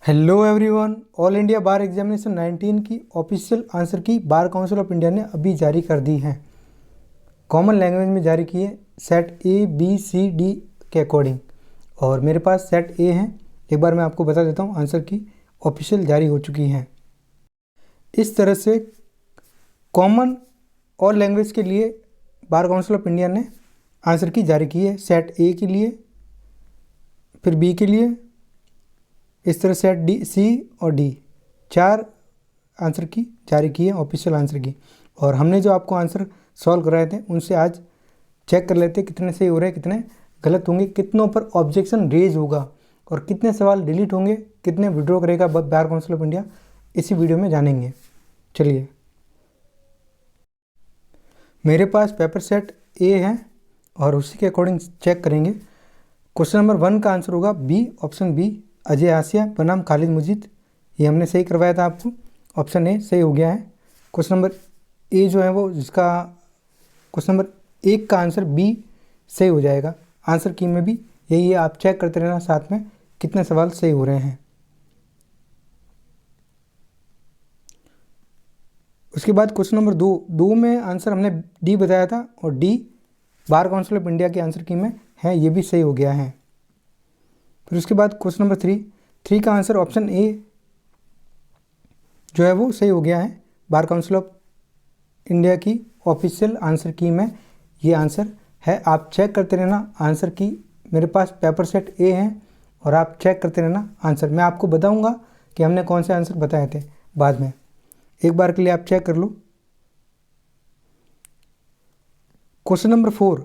Hello everyone. All India बार examination 19 की official answer की बार council of India ने अभी जारी कर दी है। कॉमन लैंग्वेज में जारी की है, set A B C D के अकॉर्डिंग। और मेरे पास सेट ए है। एक बार मैं आपको बता देता हूँ, आंसर की ऑफिशियल जारी हो चुकी हैं। इस तरह से कॉमन और लैंग्वेज के लिए बार काउंसिल ऑफ इंडिया ने आंसर की जारी की है। सेट ए के लिए, फिर बी के लिए, इस तरह सेट डी, सी और डी, 4 आंसर की जारी की है ऑफिशियल आंसर की। और हमने जो आपको आंसर सॉल्व कराए थे उनसे आज चेक कर लेते हैं कितने सही हो रहे हैं, कितने गलत होंगे, कितनों पर ऑब्जेक्शन रेज होगा और कितने सवाल डिलीट होंगे, कितने विड्रॉ करेगा बार काउंसिल ऑफ इंडिया, इसी वीडियो में जानेंगे। चलिए, मेरे पास पेपर सेट ए है और उसी के अकॉर्डिंग चेक करेंगे। क्वेश्चन नंबर 1 का आंसर होगा बी, ऑप्शन बी, अजय आसिया बनाम खालिद मुजीद। ये हमने सही करवाया था आपको, ऑप्शन ए सही हो गया है। क्वेश्चन नंबर ए जो है वो जिसका क्वेश्चन नंबर 1 का आंसर बी सही हो जाएगा। आंसर की में भी यही है, आप चेक करते रहना साथ में कितने सवाल सही हो रहे हैं। उसके बाद क्वेश्चन नंबर 2 में आंसर हमने डी बताया था और D bar council of India के आंसर की में है, ये भी सही हो गया है। फिर उसके बाद क्वेश्चन नंबर 3 का आंसर ऑप्शन ए जो है वो सही हो गया है। बार काउंसिल ऑफ इंडिया की ऑफिशियल आंसर की में ये आंसर है। आप चेक करते रहना आंसर की। मेरे पास पेपर सेट ए है और आप चेक करते रहना आंसर। मैं आपको बताऊंगा कि हमने कौन से आंसर बताए थे बाद में। एक बार के लिए आप चेक कर लो। क्वेश्चन नंबर 4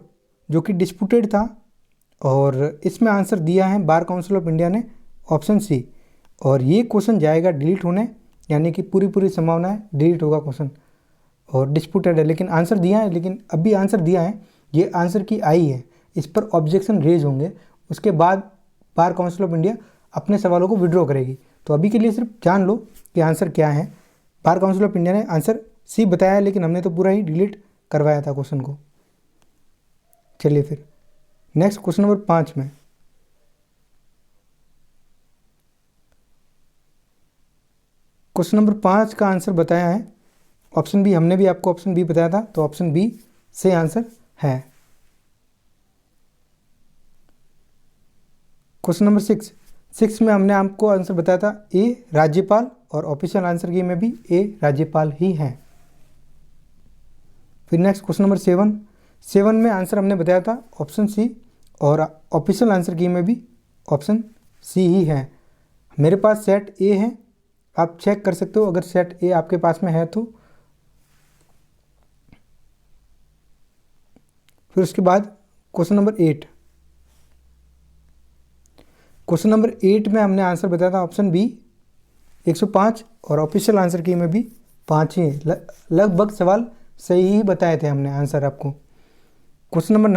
जो कि डिस्प्यूटेड था और इसमें आंसर दिया है बार काउंसिल ऑफ इंडिया ने, ऑप्शन सी। और ये क्वेश्चन जाएगा डिलीट होने, यानी कि पूरी संभावना है डिलीट होगा क्वेश्चन और डिस्प्यूटेड है, लेकिन आंसर दिया है। लेकिन अभी आंसर दिया है, ये आंसर की आई है, इस पर ऑब्जेक्शन रेज होंगे। उसके बाद बार काउंसिल ऑफ इंडिया अपने सवालों को विड्रॉ करेगी। तो अभी के लिए सिर्फ जान लो कि आंसर क्या है। बार काउंसिल ऑफ इंडिया ने आंसर सी बताया है, लेकिन हमने तो पूरा ही डिलीट करवाया था क्वेश्चन को। चलिए फिर नेक्स्ट क्वेश्चन नंबर 5 में क्वेश्चन नंबर 5 का आंसर बताया है ऑप्शन बी। हमने भी आपको ऑप्शन बी बताया था, तो ऑप्शन बी से आंसर है। क्वेश्चन नंबर 6 में हमने आपको आंसर बताया था ए राज्यपाल और ऑफिशियल आंसर की में भी ए राज्यपाल ही है। फिर नेक्स्ट क्वेश्चन नंबर 7 में आंसर हमने बताया था ऑप्शन सी और ऑफिशियल आंसर की में भी ऑप्शन सी ही है। मेरे पास सेट ए है, आप चेक कर सकते हो अगर सेट ए आपके पास में है तो। फिर उसके बाद क्वेश्चन नंबर 8 में हमने आंसर बताया था ऑप्शन बी 105 और ऑफिशियल आंसर की में भी 5 ही। लगभग सवाल सही ही बताए थे हमने आंसर आपको। क्वेश्चन नंबर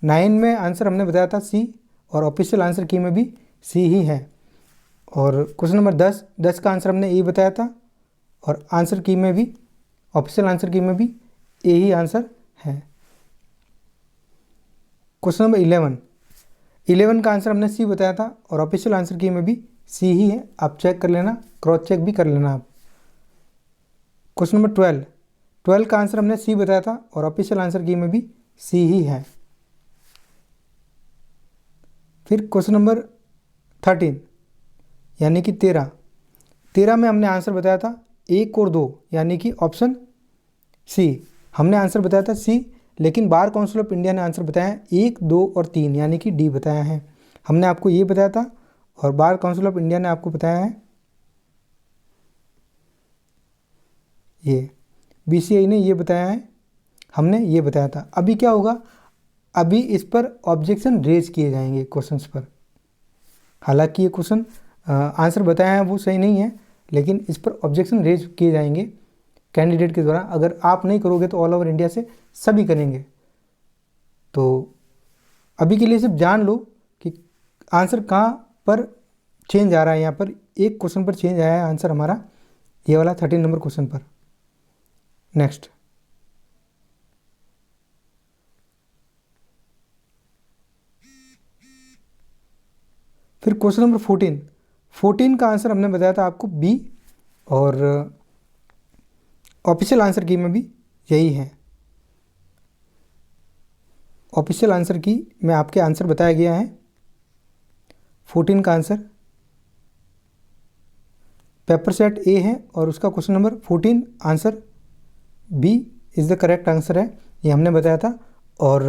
9 में आंसर हमने बताया था सी और ऑफिशियल आंसर की में भी सी ही है। और क्वेश्चन नंबर 10 का आंसर हमने ए बताया था और आंसर की में भी ऑफिशियल आंसर की में भी ए ही आंसर है। क्वेश्चन नंबर 11 का आंसर हमने सी बताया था और ऑफिशियल आंसर की में भी सी ही है। आप चेक कर लेना, क्रॉस चेक भी कर लेना आप। क्वेश्चन नंबर 12 का आंसर हमने सी बताया था और ऑफिशियल आंसर की में भी सी ही है। फिर क्वेश्चन नंबर 13 यानी कि 13 में हमने आंसर बताया था 1 और 2 यानी कि ऑप्शन सी। हमने आंसर बताया था सी, लेकिन बार काउंसिल ऑफ इंडिया ने आंसर बताया 1, 2 और 3 यानी कि डी बताया है। हमने आपको ये बताया था और बार काउंसिल ऑफ इंडिया ने आपको बताया है ये, बीसीआई ने ये बताया है, हमने ये बताया था। अभी क्या होगा, अभी इस पर ऑब्जेक्शन रेज किए जाएंगे क्वेश्चंस पर। हालांकि ये क्वेश्चन आंसर बताया है वो सही नहीं है, लेकिन इस पर ऑब्जेक्शन रेज किए जाएंगे कैंडिडेट के द्वारा। अगर आप नहीं करोगे तो ऑल ओवर इंडिया से सभी करेंगे। तो अभी के लिए सिर्फ जान लो कि आंसर कहाँ पर चेंज आ रहा है। यहाँ पर एक क्वेश्चन पर चेंज आया है आंसर हमारा, ये वाला 13 नंबर क्वेश्चन पर। नेक्स्ट फिर क्वेश्चन नंबर 14 का आंसर हमने बताया था आपको बी, और ऑफिशियल आंसर की में भी यही है। ऑफिशियल आंसर की में आपके आंसर बताया गया है 14 का आंसर पेपर सेट ए है, और उसका question number 14 answer B is the correct answer है, ये हमने बताया था। और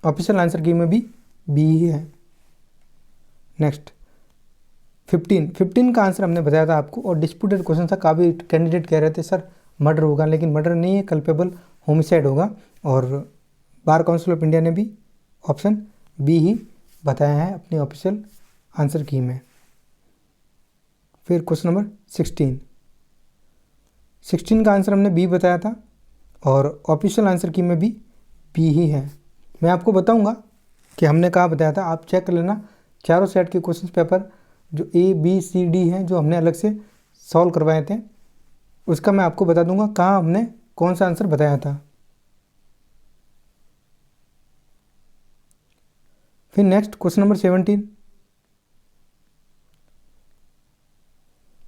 ऑफिशियल आंसर की में भी बी ही है। नेक्स्ट 15 का आंसर हमने बताया था आपको, और डिस्प्यूटेड क्वेश्चन था। काफ़ी कैंडिडेट कह रहे थे सर मर्डर होगा, लेकिन मर्डर नहीं है, कल्पेबल होमिसाइड होगा। और बार काउंसिल ऑफ इंडिया ने भी ऑप्शन बी ही बताया है अपनी ऑफिशियल आंसर की में। फिर क्वेश्चन नंबर 16 का आंसर हमने बी बताया था, और ऑफिशियल आंसर की में भी बी ही है। मैं आपको बताऊंगा कि हमने कहाँ बताया था, आप चेक कर लेना। चारों सेट के क्वेश्चन पेपर जो ए बी सी डी हैं, जो हमने अलग से सॉल्व करवाए थे, उसका मैं आपको बता दूंगा कहाँ हमने कौन सा आंसर बताया था। फिर नेक्स्ट क्वेश्चन नंबर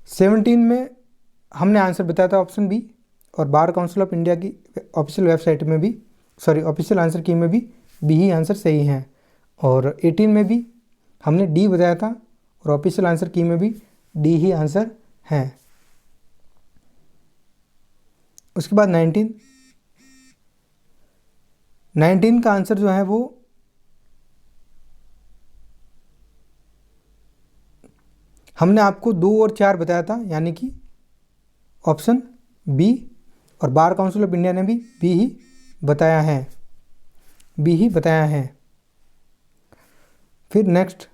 17 में हमने आंसर बताया था ऑप्शन बी, और बार काउंसिल ऑफ इंडिया की ऑफिशियल वेबसाइट में भी, सॉरी ऑफिशियल आंसर की में भी बी ही आंसर सही है। और 18 में भी हमने डी बताया था, और ऑफिशियल आंसर की में भी डी ही आंसर है। उसके बाद 19 का आंसर जो है वो हमने आपको 2 और 4 बताया था, यानी कि ऑप्शन बी, और बार काउंसिल ऑफ इंडिया ने भी बी ही बताया है, बी ही बताया है। फिर next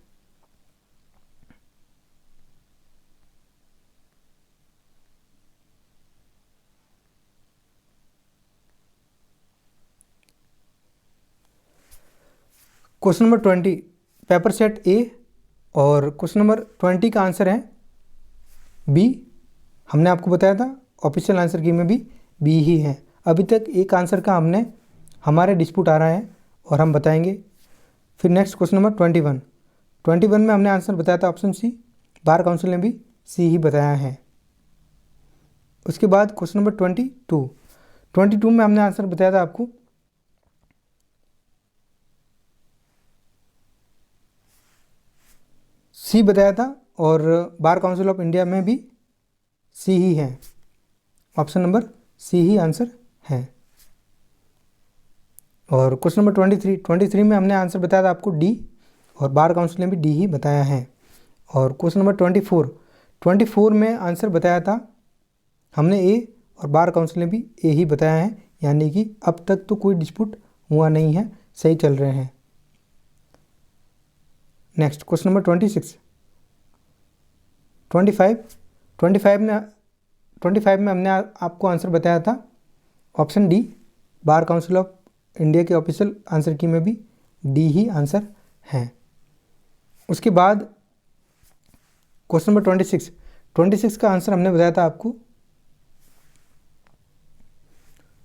question number 20 paper set ए, और क्वेश्चन नंबर 20 का आंसर है बी। हमने आपको बताया था ऑफिशियल आंसर की में भी बी ही है। अभी तक एक आंसर का हमारे डिस्प्यूट आ रहा है, और हम बताएंगे। फिर नेक्स्ट क्वेश्चन नंबर 21 में हमने आंसर बताया था ऑप्शन सी, बार काउंसिल ने भी सी ही बताया है। उसके बाद क्वेश्चन नंबर 22 में हमने आंसर बताया था आपको सी बताया था, और बार काउंसिल ऑफ इंडिया में भी सी ही है, ऑप्शन नंबर सी ही आंसर है। और क्वेश्चन नंबर 23 में हमने आंसर बताया था आपको डी, और बार काउंसिल ने भी डी ही बताया है। और क्वेश्चन नंबर 24 में आंसर बताया था हमने ए, और बार काउंसिल ने भी ए ही बताया है, यानी कि अब तक तो कोई डिस्प्यूट हुआ नहीं है, सही चल रहे हैं। नेक्स्ट क्वेश्चन नंबर 25 में हमने आपको आंसर बताया था option D, bar council of India के ऑफिशियल आंसर की में भी डी ही आंसर है। उसके बाद क्वेश्चन नंबर 26 का आंसर हमने बताया था आपको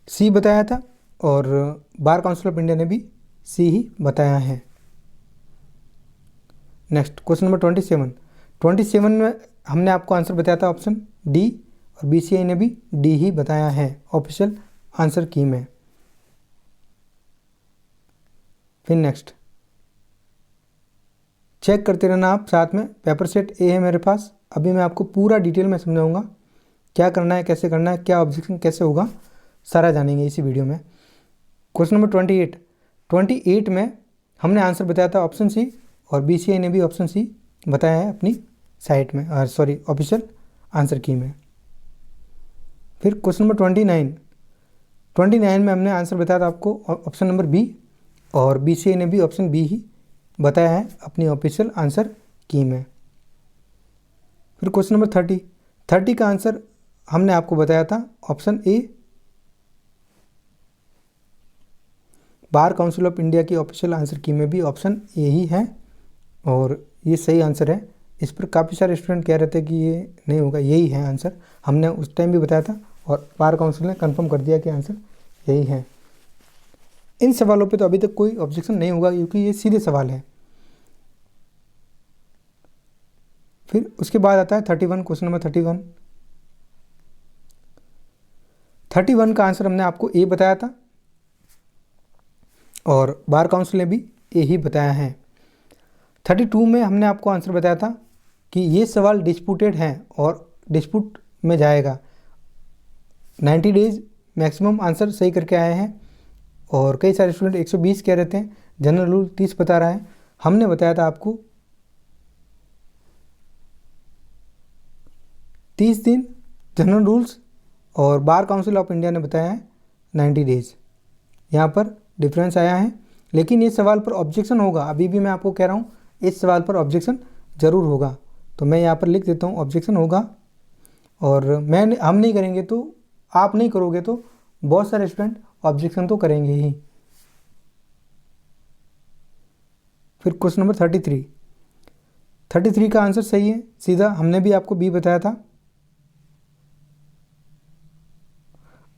सी बताया था, और बार काउंसिल ऑफ इंडिया ने भी सी ही बताया है। नेक्स्ट क्वेश्चन नंबर 27 में हमने आपको आंसर बताया था ऑप्शन डी, और बीसीआई ने भी डी ही बताया है ऑफिशियल आंसर की में। फिर नेक्स्ट चेक करते रहना आप साथ में, पेपर सेट ए है मेरे पास। अभी मैं आपको पूरा डिटेल में समझाऊंगा क्या करना है, कैसे करना है, क्या ऑब्जेक्शन कैसे होगा, सारा जानेंगे इसी वीडियो में। क्वेश्चन नंबर 28 में हमने आंसर बताया था ऑप्शन सी, और बीसीआई ने भी ऑप्शन सी बताया है अपनी साइट में, सॉरी ऑफिशियल आंसर की में। फिर क्वेश्चन नंबर 29 में हमने आंसर बताया था आपको ऑप्शन नंबर बी, और बीसीआई ने भी ऑप्शन बी ही बताया है अपनी ऑफिशियल आंसर की में। फिर क्वेश्चन नंबर 30 का आंसर हमने आपको बताया था option A, bar council of India की ऑफिशियल आंसर की में भी ऑप्शन ए ही है, और ये सही आंसर है। इस पर काफ़ी सारे स्टूडेंट कह रहे थे कि ये नहीं होगा, यही है आंसर, हमने उस टाइम भी बताया था, और बार काउंसिल ने कंफर्म कर दिया कि आंसर यही है। इन सवालों पे तो अभी तक कोई ऑब्जेक्शन नहीं होगा, क्योंकि ये सीधे सवाल है। फिर उसके बाद आता है 31, क्वेश्चन नंबर 31 का आंसर हमने आपको ए बताया था और बार काउंसिल ने भी ए ही बताया है। 32 में हमने आपको आंसर बताया था कि ये सवाल डिस्प्यूटेड हैं और डिस्प्यूट में जाएगा। 90 डेज मैक्सिमम आंसर सही करके आए हैं और कई सारे स्टूडेंट 120 कह रहे थे, जनरल रूल 30 बता रहा है। हमने बताया था आपको 30 दिन जनरल रूल्स और बार काउंसिल ऑफ इंडिया ने बताया है 90 डेज। यहाँ पर डिफरेंस आया है, लेकिन इस सवाल पर ऑब्जेक्शन होगा। अभी भी मैं आपको कह रहा हूँ इस सवाल पर ऑब्जेक्शन ज़रूर होगा, तो मैं यहाँ पर लिख देता हूँ ऑब्जेक्शन होगा। और हम नहीं करेंगे तो आप नहीं करोगे तो बहुत सारे स्टूडेंट ऑब्जेक्शन तो करेंगे ही। फिर क्वेश्चन नंबर 33 का आंसर सही है सीधा, हमने भी आपको बी बताया था।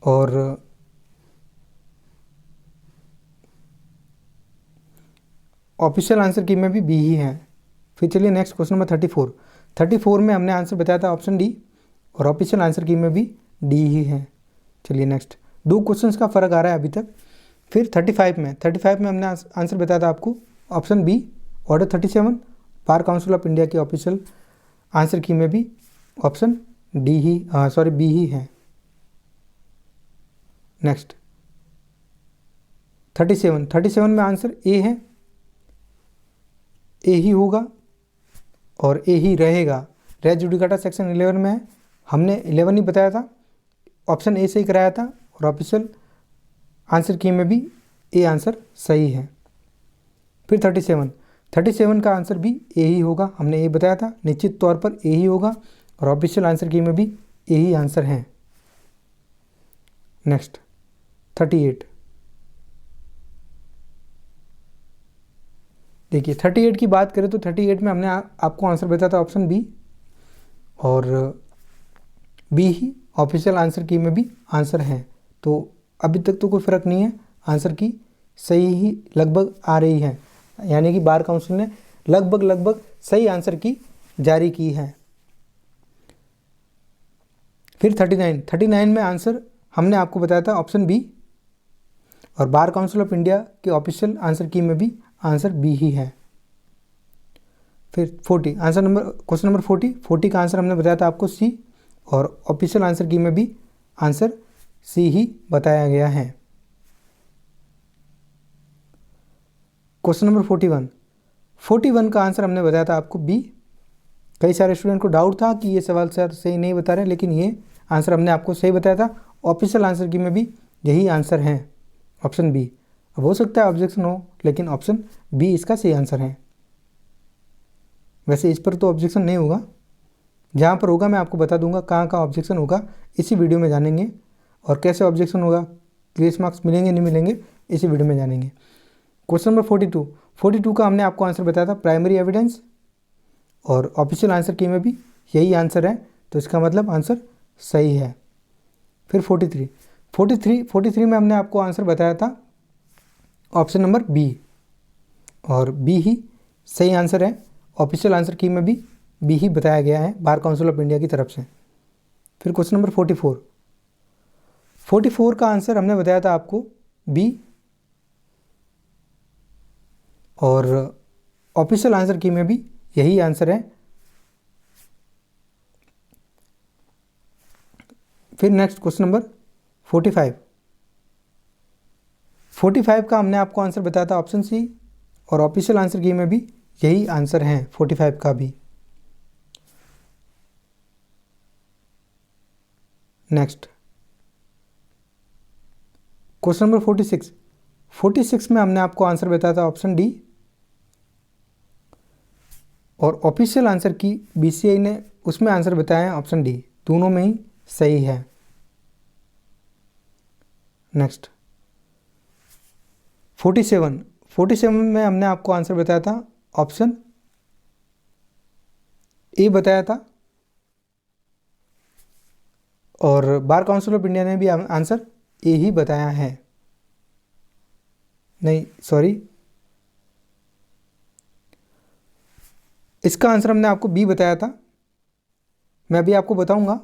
और ऑफिशियल आंसर की में भी बी ही है। फिर चलिए नेक्स्ट क्वेश्चन नंबर 34 में हमने आंसर बताया था ऑप्शन डी और ऑफिशियल आंसर की में भी डी ही है। चलिए नेक्स्ट, 2 क्वेश्चंस का फ़र्क आ रहा है अभी तक। फिर 35 में हमने आंसर बताया था आपको option B, order 37 bar council of India की ऑफिशियल आंसर की में भी ऑप्शन डी ही बी ही है। नेक्स्ट 37 में आंसर ए है, ए ही होगा और ए ही रहेगा। रेज जुडिकाटा सेक्शन 11 में है, हमने 11 ही बताया था, ऑप्शन ए से ही कराया था और ऑफिशियल आंसर की में भी ए आंसर सही है। फिर 37 का आंसर भी ए ही होगा, हमने ए बताया था, निश्चित तौर पर ए ही होगा और ऑफिशियल आंसर की में भी ए ही आंसर है। नेक्स्ट 38, देखिए 38 की बात करें तो 38 में हमने आपको आंसर बताया था ऑप्शन बी और बी ही ऑफिशियल आंसर की में भी आंसर है। तो अभी तक तो कोई फ़र्क नहीं है, आंसर की सही ही लगभग आ रही है, यानी कि बार काउंसिल ने लगभग सही आंसर की जारी की है। फिर 39 में आंसर हमने आपको बताया था ऑप्शन बी और बार काउंसिल ऑफ इंडिया के ऑफिशियल आंसर की में भी आंसर बी ही है। फिर 40 क्वेश्चन नंबर 40 का आंसर हमने बताया था आपको सी और ऑफिशियल आंसर की में भी आंसर सी ही बताया गया है। क्वेश्चन नंबर 41 का आंसर हमने बताया था आपको बी। कई सारे स्टूडेंट को डाउट था कि ये सवाल सर सही नहीं बता रहे, लेकिन ये आंसर हमने आपको सही बताया था। ऑफिशियल आंसर की में भी यही आंसर है, ऑप्शन बी। अब हो सकता है ऑब्जेक्शन हो, लेकिन ऑप्शन बी इसका सही आंसर है। वैसे इस पर तो ऑब्जेक्शन नहीं होगा, जहाँ पर होगा मैं आपको बता दूंगा कहाँ ऑब्जेक्शन होगा, इसी वीडियो में जानेंगे। और कैसे ऑब्जेक्शन होगा, ग्रेस मार्क्स मिलेंगे नहीं मिलेंगे, इसी वीडियो में जानेंगे। क्वेश्चन नंबर 42 का हमने आपको आंसर बताया था प्राइमरी एविडेंस और ऑफिशियल आंसर की में भी यही आंसर है, तो इसका मतलब आंसर सही है। फिर 43 में हमने आपको आंसर बताया था ऑप्शन नंबर बी और बी ही सही आंसर है। ऑफिशियल आंसर की में भी बी ही बताया गया है बार काउंसिल ऑफ इंडिया की तरफ से। फिर क्वेश्चन नंबर 44 का आंसर हमने बताया था आपको बी और ऑफिशियल आंसर की में भी यही आंसर है। फिर नेक्स्ट क्वेश्चन नंबर 45 का हमने आपको आंसर बताया था ऑप्शन सी और ऑफिशियल आंसर की में भी यही आंसर है 45 का भी। नेक्स्ट क्वेश्चन नंबर 46 में हमने आपको आंसर बताया था ऑप्शन डी और ऑफिशियल आंसर की बीसीआई ने उसमें आंसर बताया है ऑप्शन डी, दोनों में ही सही है। नेक्स्ट 47 में हमने आपको आंसर बताया था ऑप्शन ए बताया था और बार काउंसिल ऑफ इंडिया ने भी आंसर ए ही बताया है। नहीं सॉरी, इसका आंसर हमने आपको बी बताया था मैं अभी आपको बताऊंगा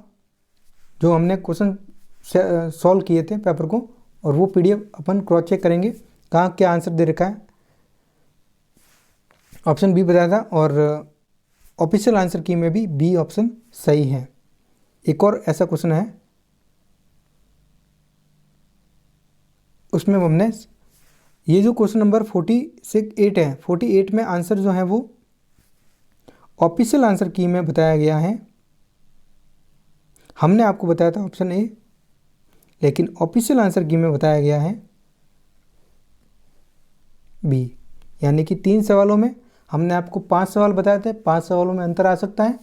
जो हमने क्वेश्चन सॉल्व किए थे पेपर को, और वो पीडीएफ अपन क्रॉस चेक करेंगे कहाँ क्या आंसर दे रखा है। ऑप्शन बी बताया था, और ऑफिशियल आंसर की में भी बी ऑप्शन सही है। एक और ऐसा क्वेश्चन है, उसमें हमने ये जो क्वेश्चन नंबर 48 है, 48 में आंसर जो है वो ऑफिशियल आंसर की में बताया गया है। हमने आपको बताया था ऑप्शन ए, लेकिन ऑफिशियल आंसर की में बताया गया है बी। यानी कि 3 सवालों में हमने आपको 5 सवाल बताए थे, 5 सवालों में अंतर आ सकता है।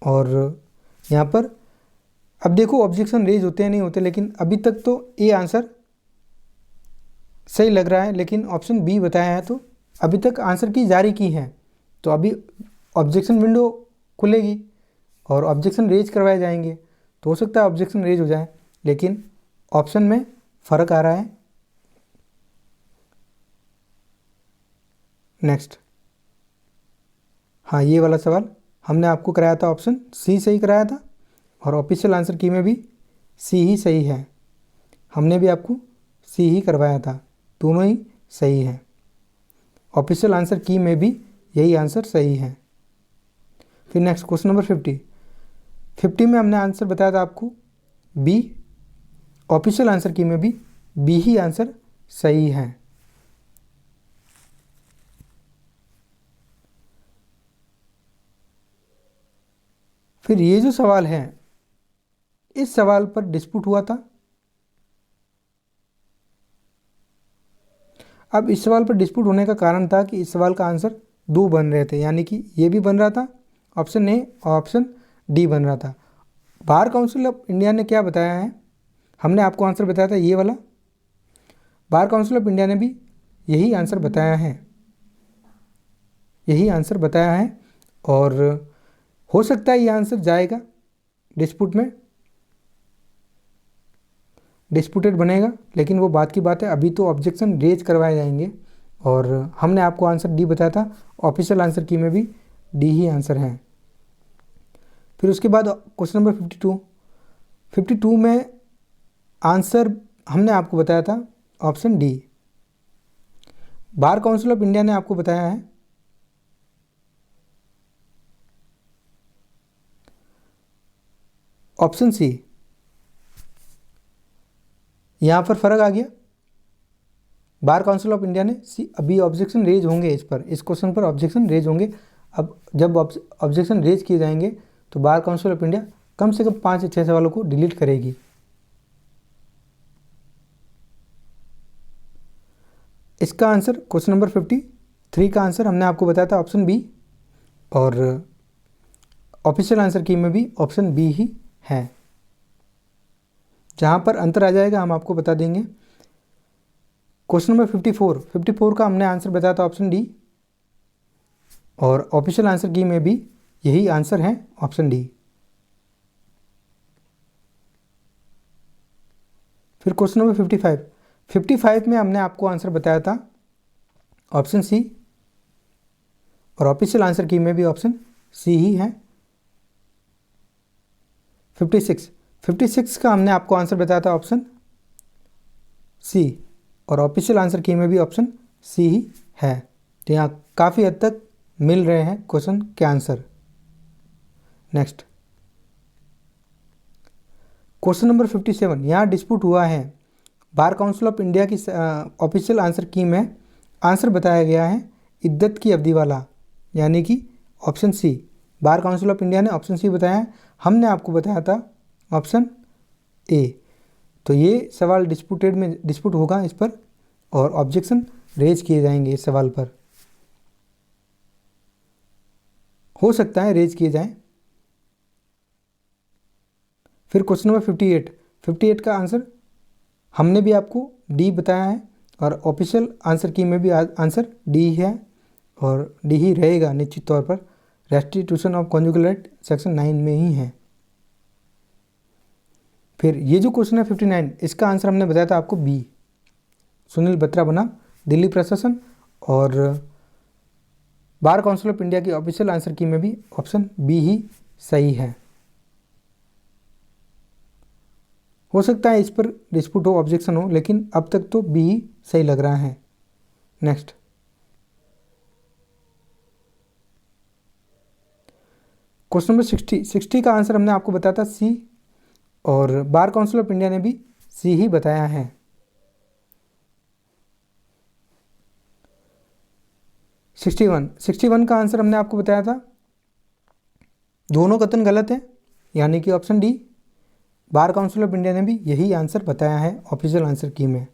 और यहाँ पर अब देखो ऑब्जेक्शन रेज होते हैं नहीं होते, लेकिन अभी तक तो ए आंसर सही लग रहा है, लेकिन ऑप्शन बी बताया है तो अभी तक आंसर की जारी की है, तो अभी ऑब्जेक्शन विंडो खुलेगी और ऑब्जेक्शन रेज करवाए जाएंगे, तो हो सकता है ऑब्जेक्शन रेज हो जाए, लेकिन ऑप्शन में फ़र्क आ रहा है। नेक्स्ट, हाँ ये वाला सवाल हमने आपको कराया था, ऑप्शन सी सही कराया था, और ऑफिशियल आंसर की में भी सी ही सही है। हमने भी आपको सी ही करवाया था, दोनों ही सही है। ऑफिशियल आंसर की में भी यही आंसर सही है। फिर नेक्स्ट क्वेश्चन नंबर 50 में हमने आंसर बताया था आपको बी, ऑफिशियल आंसर की में भी बी ही आंसर सही है। फिर ये जो सवाल है, इस सवाल पर डिस्प्यूट हुआ था। अब इस सवाल पर डिस्प्यूट होने का कारण था कि इस सवाल का आंसर 2 बन रहे थे, यानी कि ये भी बन रहा था ऑप्शन ए और ऑप्शन डी बन रहा था। बार काउंसिल ऑफ इंडिया ने क्या बताया है, हमने आपको आंसर बताया था ये वाला, बार काउंसिल ऑफ इंडिया ने भी यही आंसर बताया है, यही आंसर बताया है। और हो सकता है ये आंसर जाएगा डिस्प्यूट में, डिस्प्यूटेड बनेगा, लेकिन वो बात की बात है, अभी तो ऑब्जेक्शन रेज करवाए जाएंगे। और हमने आपको आंसर डी बताया था, ऑफिशियल आंसर की में भी डी ही आंसर है। फिर उसके बाद क्वेश्चन नंबर 52 में आंसर हमने आपको बताया था option D. Bar council of India ने आपको बताया है ऑप्शन सी। यहाँ पर फ़र्क आ गया, बार काउंसिल ऑफ इंडिया ने सी, अभी ऑब्जेक्शन रेज होंगे इस पर, इस क्वेश्चन पर ऑब्जेक्शन रेज होंगे। अब जब ऑब्जेक्शन रेज किए जाएंगे तो बार काउंसिल ऑफ इंडिया कम से कम 5 या 6 सवालों को डिलीट करेगी। इसका आंसर क्वेश्चन नंबर 53 का आंसर हमने आपको बताया था ऑप्शन बी, और ऑफिशियल आंसर की में भी ऑप्शन बी ही है। जहाँ पर अंतर आ जाएगा हम आपको बता देंगे। क्वेश्चन नंबर 54 का हमने आंसर बताया था ऑप्शन डी, और ऑफिशियल आंसर की में भी यही आंसर है ऑप्शन डी। फिर क्वेश्चन नंबर 55 में हमने आपको आंसर बताया था ऑप्शन सी, और ऑफिशियल आंसर की में भी ऑप्शन सी ही है। 56 का हमने आपको आंसर बताया था ऑप्शन सी, और ऑफिशियल आंसर की में भी ऑप्शन सी ही है। तो यहाँ काफ़ी हद तक मिल रहे हैं क्वेश्चन के आंसर। नेक्स्ट, क्वेश्चन नंबर 57, यहाँ डिस्प्यूट हुआ है। बार काउंसिल ऑफ इंडिया की ऑफिशियल आंसर की में आंसर बताया गया है इद्दत की अवधि वाला, यानी कि option C. Bar council of India ने ऑप्शन सी बताया है, हमने आपको बताया था ऑप्शन ए। तो ये सवाल डिस्प्यूट होगा इस पर, और ऑब्जेक्शन रेज किए जाएंगे इस सवाल पर, हो सकता है रेज किए जाएं। फिर क्वेश्चन नंबर 58 का आंसर हमने भी आपको डी बताया है, और ऑफिशियल आंसर की में भी आंसर डी है, और डी ही रहेगा निश्चित तौर पर। Restitution of conjugal right section 9 में ही है। फिर ये जो क्वेश्चन है 59, इसका आंसर हमने बताया था आपको बी, सुनील बत्रा बनाम दिल्ली प्रशासन, और बार काउंसिल ऑफ इंडिया की ऑफिशियल आंसर की में भी ऑप्शन बी ही सही है। हो सकता है इस पर डिस्प्यूट हो, ऑब्जेक्शन हो, लेकिन अब तक तो बी ही सही लग रहा है। नेक्स्ट क्वेश्चन नंबर 60 का आंसर हमने आपको बताया था सी, और बार काउंसिल ऑफ इंडिया ने भी सी ही बताया है। 61 का आंसर हमने आपको बताया था दोनों कथन गलत है, यानी कि option D. Bar council of India ने भी यही आंसर बताया है ऑफिशियल आंसर की में।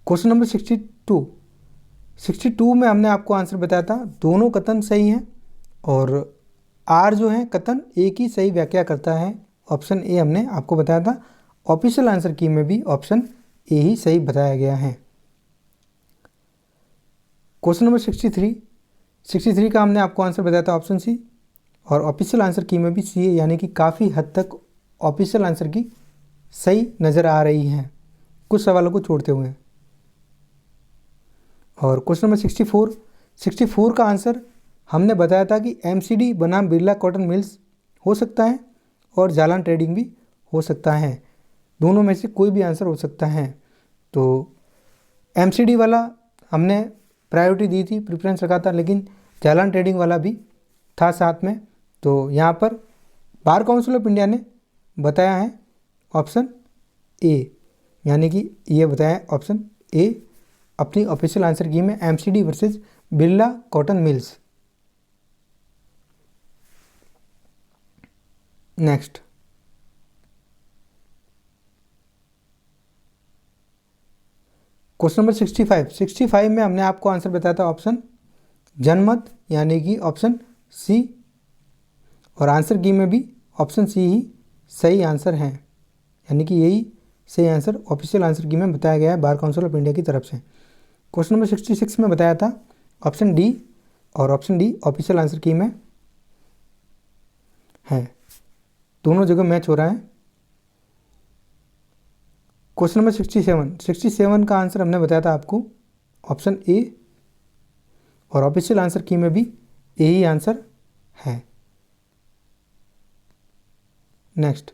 क्वेश्चन नंबर 62 में हमने आपको आंसर बताया था दोनों कथन सही हैं, और आर जो है कथन एक ही सही व्याख्या करता है, ऑप्शन ए हमने आपको बताया था। ऑफिशियल आंसर की में भी ऑप्शन ए ही सही बताया गया है। क्वेश्चन नंबर 63 का हमने आपको आंसर बताया था ऑप्शन सी, और ऑफिशियल आंसर की में भी सी है, यानी कि काफ़ी हद तक ऑफिशियल आंसर की सही नज़र आ रही है कुछ सवालों को छोड़ते हुए। और क्वेश्चन नंबर 64 का आंसर हमने बताया था कि एमसीडी बनाम बिरला कॉटन मिल्स हो सकता है और जालान ट्रेडिंग भी हो सकता है, दोनों में से कोई भी आंसर हो सकता है। तो एमसीडी वाला हमने प्रायोरिटी दी थी, प्रेफरेंस रखा था, लेकिन जालान ट्रेडिंग वाला भी था साथ में। तो यहाँ पर बार काउंसिल ऑफ इंडिया ने बताया है ऑप्शन ए, यानी कि ये बताया ऑप्शन ए अपनी ऑफिशियल आंसर की में MCD versus Birla cotton mills. Next question number 65 में हमने आपको आंसर बताया था ऑप्शन जनमत, यानी कि ऑप्शन सी, और आंसर की में भी ऑप्शन सी ही सही आंसर है, यानी कि यही सही आंसर ऑफिशियल आंसर की में बताया गया है बार काउंसिल ऑफ इंडिया की तरफ से। क्वेश्चन नंबर 66 में बताया था ऑप्शन डी, और option D official answer key में है, दोनों जगह मैच हो रहा है। क्वेश्चन नंबर 67 का आंसर हमने बताया था आपको ऑप्शन ए, और ऑफिशियल आंसर की में भी ए ही आंसर है। नेक्स्ट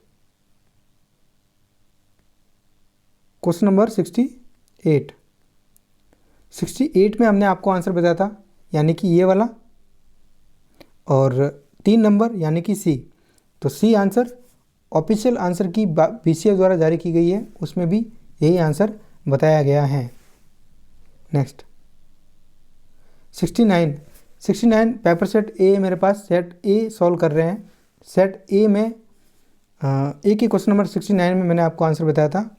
क्वेश्चन नंबर 68 में हमने आपको आंसर बताया था, यानी कि ये वाला, और 3 नंबर यानी कि सी। तो सी आंसर ऑफिशियल आंसर की बीसीएस द्वारा जारी की गई है, उसमें भी यही आंसर बताया गया है। नेक्स्ट 69 पेपर सेट ए मेरे पास सेट ए सॉल्व कर रहे हैं। सेट ए में ए के क्वेश्चन नंबर 69 में मैंने आपको आंसर बताया था,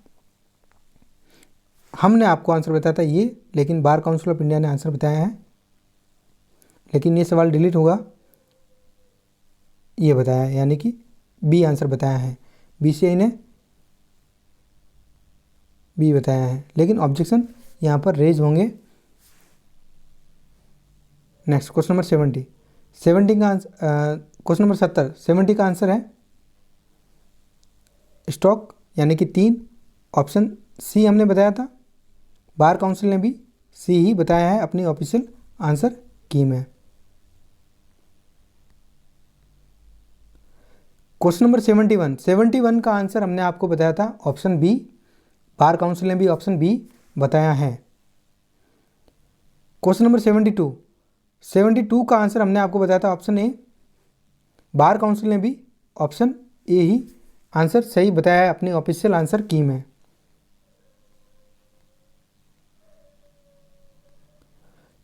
हमने आपको आंसर बताया था ये, लेकिन बार काउंसिल ऑफ इंडिया ने आंसर बताया है, लेकिन ये सवाल डिलीट होगा, ये बताया है, यानी कि बी आंसर बताया है, बीसीआई ने बी बताया है, लेकिन ऑब्जेक्शन यहाँ पर रेज होंगे। नेक्स्ट क्वेश्चन नंबर 70 का आंसर, क्वेश्चन नंबर 70 का आंसर है स्टॉक, यानी कि 3, ऑप्शन सी हमने बताया था, बार काउंसिल ने भी सी ही बताया है अपनी ऑफिशियल आंसर की में। क्वेश्चन नंबर 71 का आंसर हमने आपको बताया था ऑप्शन बी, बार काउंसिल ने भी ऑप्शन बी बताया है। क्वेश्चन नंबर 72 का आंसर हमने आपको बताया था ऑप्शन ए, बार काउंसिल ने भी ऑप्शन ए ही आंसर सही बताया है अपनी ऑफिशियल आंसर की में।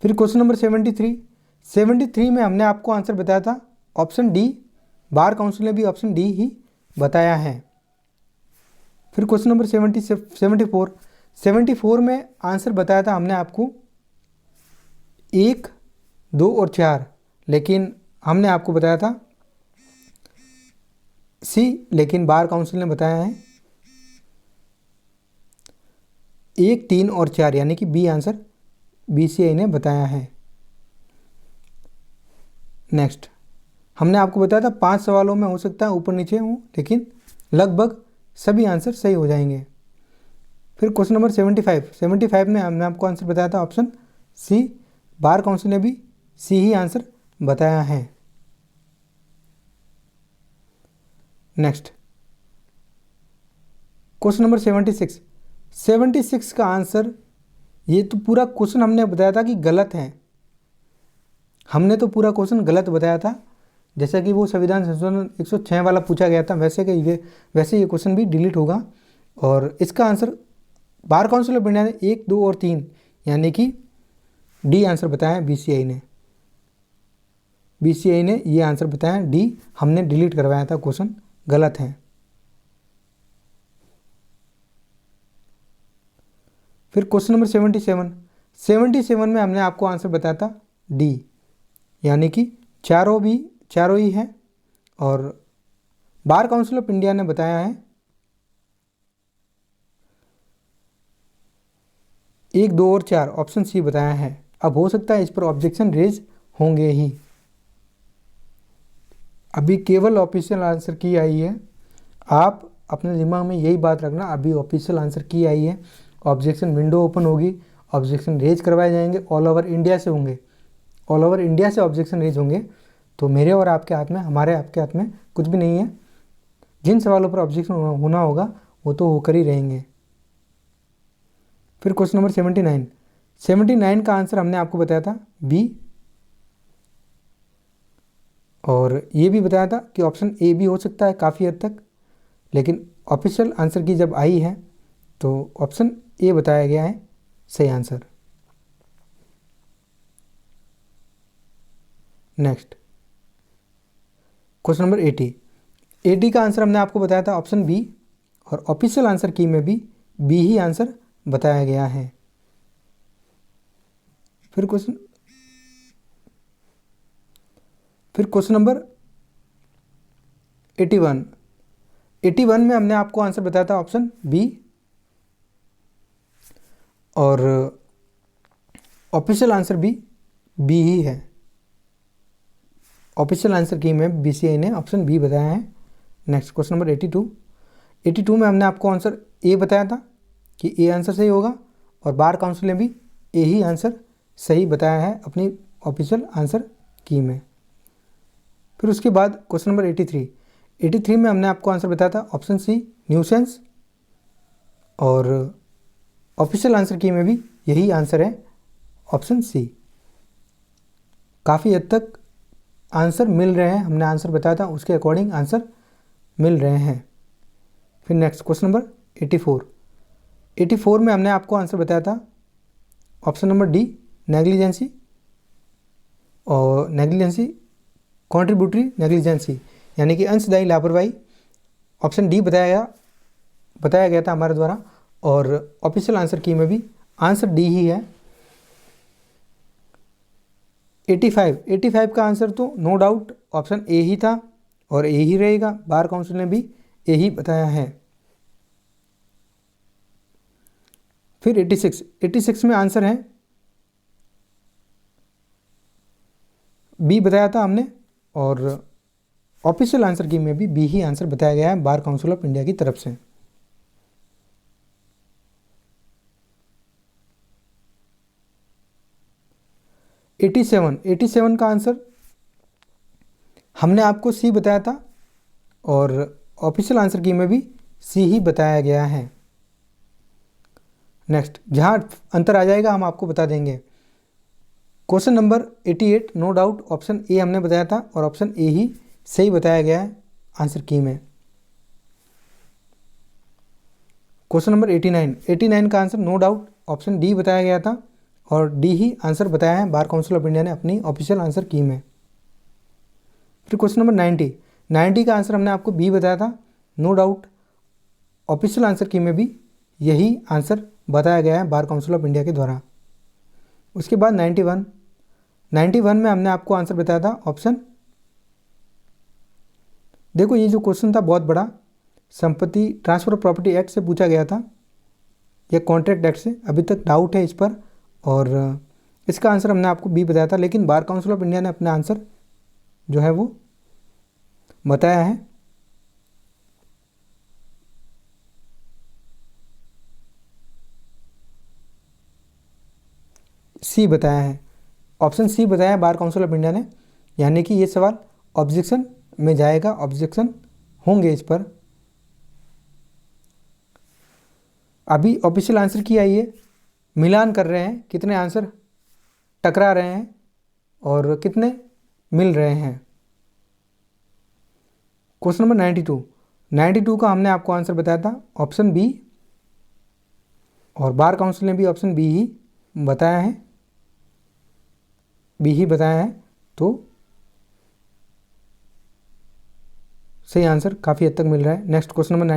फिर क्वेश्चन नंबर 73 में हमने आपको आंसर बताया था ऑप्शन डी, बार काउंसिल ने भी ऑप्शन डी ही बताया है। फिर क्वेश्चन नंबर 74 में आंसर बताया था हमने आपको 1, 2 और 4, लेकिन हमने आपको बताया था सी, लेकिन बार काउंसिल ने बताया है 1, 3 और 4, यानी कि बी आंसर बीसीआई ने बताया है। नेक्स्ट हमने आपको बताया था 5 सवालों में हो सकता है ऊपर नीचे हो, लेकिन लगभग सभी आंसर सही हो जाएंगे। फिर क्वेश्चन नंबर 75 में हमने आपको आंसर बताया था ऑप्शन सी, बार काउंसिल ने भी सी ही आंसर बताया है। Next question number 76। 76 का आंसर, ये तो पूरा क्वेश्चन हमने बताया था कि गलत है, हमने तो पूरा क्वेश्चन गलत बताया था, जैसा कि वो संविधान संशोधन 106 वाला पूछा गया था वैसे ये क्वेश्चन भी डिलीट होगा। और इसका answer bar council of India ने 1, 2 और 3 यानी कि डी आंसर बताया है। बीसीआई ने ये आंसर बताया, डी हमने डिलीट करवाया था, क्वेश्चन गलत है। फिर क्वेश्चन नंबर 77 में हमने आपको आंसर बताया था डी, यानी कि चारों ही हैं। और बार काउंसिल ऑफ इंडिया ने बताया है 1, 2 और 4, ऑप्शन सी बताया है। अब हो सकता है इस पर ऑब्जेक्शन रेज होंगे ही, अभी केवल ऑफिशियल आंसर की आई है, आप अपने दिमाग में यही बात रखना, अभी ऑफिशियल आंसर की आई है, ऑब्जेक्शन विंडो ओपन होगी, ऑब्जेक्शन रेज करवाए जाएंगे, ऑल ओवर इंडिया से होंगे, ऑल ओवर इंडिया से ऑब्जेक्शन रेज होंगे। तो मेरे और आपके हाथ में, हमारे आपके हाथ में कुछ भी नहीं है, जिन सवालों पर ऑब्जेक्शन होना होगा वो तो होकर ही रहेंगे। फिर क्वेश्चन नंबर 79 का आंसर हमने आपको बताया था बी, और ये भी बताया था कि ऑप्शन ए भी हो सकता है काफ़ी हद तक, लेकिन ऑफिशियल आंसर की जब आई है तो ऑप्शन ए बताया गया है सही आंसर। नेक्स्ट क्वेश्चन नंबर 80 का आंसर हमने आपको बताया था ऑप्शन बी, और ऑफिशियल आंसर की में भी बी ही आंसर बताया गया है। फिर क्वेश्चन नंबर 81 में हमने आपको आंसर बताया था ऑप्शन बी, और ऑफिशियल आंसर भी बी ही है। ऑफिशियल आंसर की में बीसीआई ने ऑप्शन बी बताया है। नेक्स्ट क्वेश्चन नंबर 82 में हमने आपको आंसर ए बताया था कि ए आंसर सही होगा, और बार काउंसिल ने भी ए ही आंसर सही बताया है अपनी ऑफिशियल आंसर की में। फिर उसके बाद क्वेश्चन नंबर 83 में हमने आपको आंसर बताया था ऑप्शन सी न्यूसेंस, और ऑफिशियल आंसर की में भी यही आंसर है ऑप्शन सी। काफ़ी हद तक आंसर मिल रहे हैं, हमने आंसर बताया था उसके अकॉर्डिंग आंसर मिल रहे हैं। फिर नेक्स्ट क्वेश्चन नंबर 84 में हमने आपको आंसर बताया था ऑप्शन नंबर डी नेग्लिजेंसी, और नेग्लिजेंसी कॉन्ट्रीब्यूटरी नेग्लिजेंसी यानी कि अंशदायी लापरवाही, ऑप्शन डी बताया गया था हमारे द्वारा, और ऑफिशियल आंसर की में भी आंसर डी ही है। 85 का आंसर तो नो डाउट ऑप्शन ए ही था और ए ही रहेगा, बार काउंसिल ने भी ए ही बताया है। फिर 86 में आंसर है बी बताया था हमने, और ऑफिशियल आंसर की में भी बी ही आंसर बताया गया है बार काउंसिल ऑफ इंडिया की तरफ से। एटी सेवन का आंसर हमने आपको सी बताया था, और ऑफिशियल आंसर की में भी सी ही बताया गया है। नेक्स्ट जहाँ अंतर आ जाएगा हम आपको बता देंगे। Question number 88 no doubt option A हमने बताया था, और ऑप्शन ए ही सही बताया गया है आंसर की में। क्वेश्चन नंबर 89 का answer no doubt option D बताया गया था, और डी ही आंसर बताया है बार काउंसिल ऑफ इंडिया ने अपनी ऑफिशियल आंसर की में। फिर क्वेश्चन नंबर 90 का आंसर हमने आपको बी बताया था, no doubt official answer key में भी यही आंसर बताया गया है बार काउंसिल ऑफ इंडिया के द्वारा। उसके बाद 91 में हमने आपको आंसर बताया था ऑप्शन, देखो ये जो क्वेश्चन था बहुत बड़ा, संपत्ति ट्रांसफर ऑफ प्रॉपर्टी एक्ट से पूछा गया था या कॉन्ट्रैक्ट एक्ट से, अभी तक डाउट है इस पर, और इसका आंसर हमने आपको बी बताया था, लेकिन बार काउंसिल ऑफ इंडिया ने अपना आंसर जो है वो बताया है सी बताया है, ऑप्शन सी बताया है बार काउंसिल ऑफ इंडिया ने, यानी कि ये सवाल ऑब्जेक्शन में जाएगा, ऑब्जेक्शन होंगे इस पर। अभी ऑफिशियल आंसर की आई है, मिलान कर रहे हैं, कितने आंसर टकरा रहे हैं और कितने मिल रहे हैं। क्वेश्चन नंबर 92 का हमने आपको आंसर बताया था ऑप्शन बी, और बार काउंसिल ने भी ऑप्शन बी ही बताया है, तो सही आंसर काफ़ी हद तक मिल रहा है। नेक्स्ट क्वेश्चन नंबर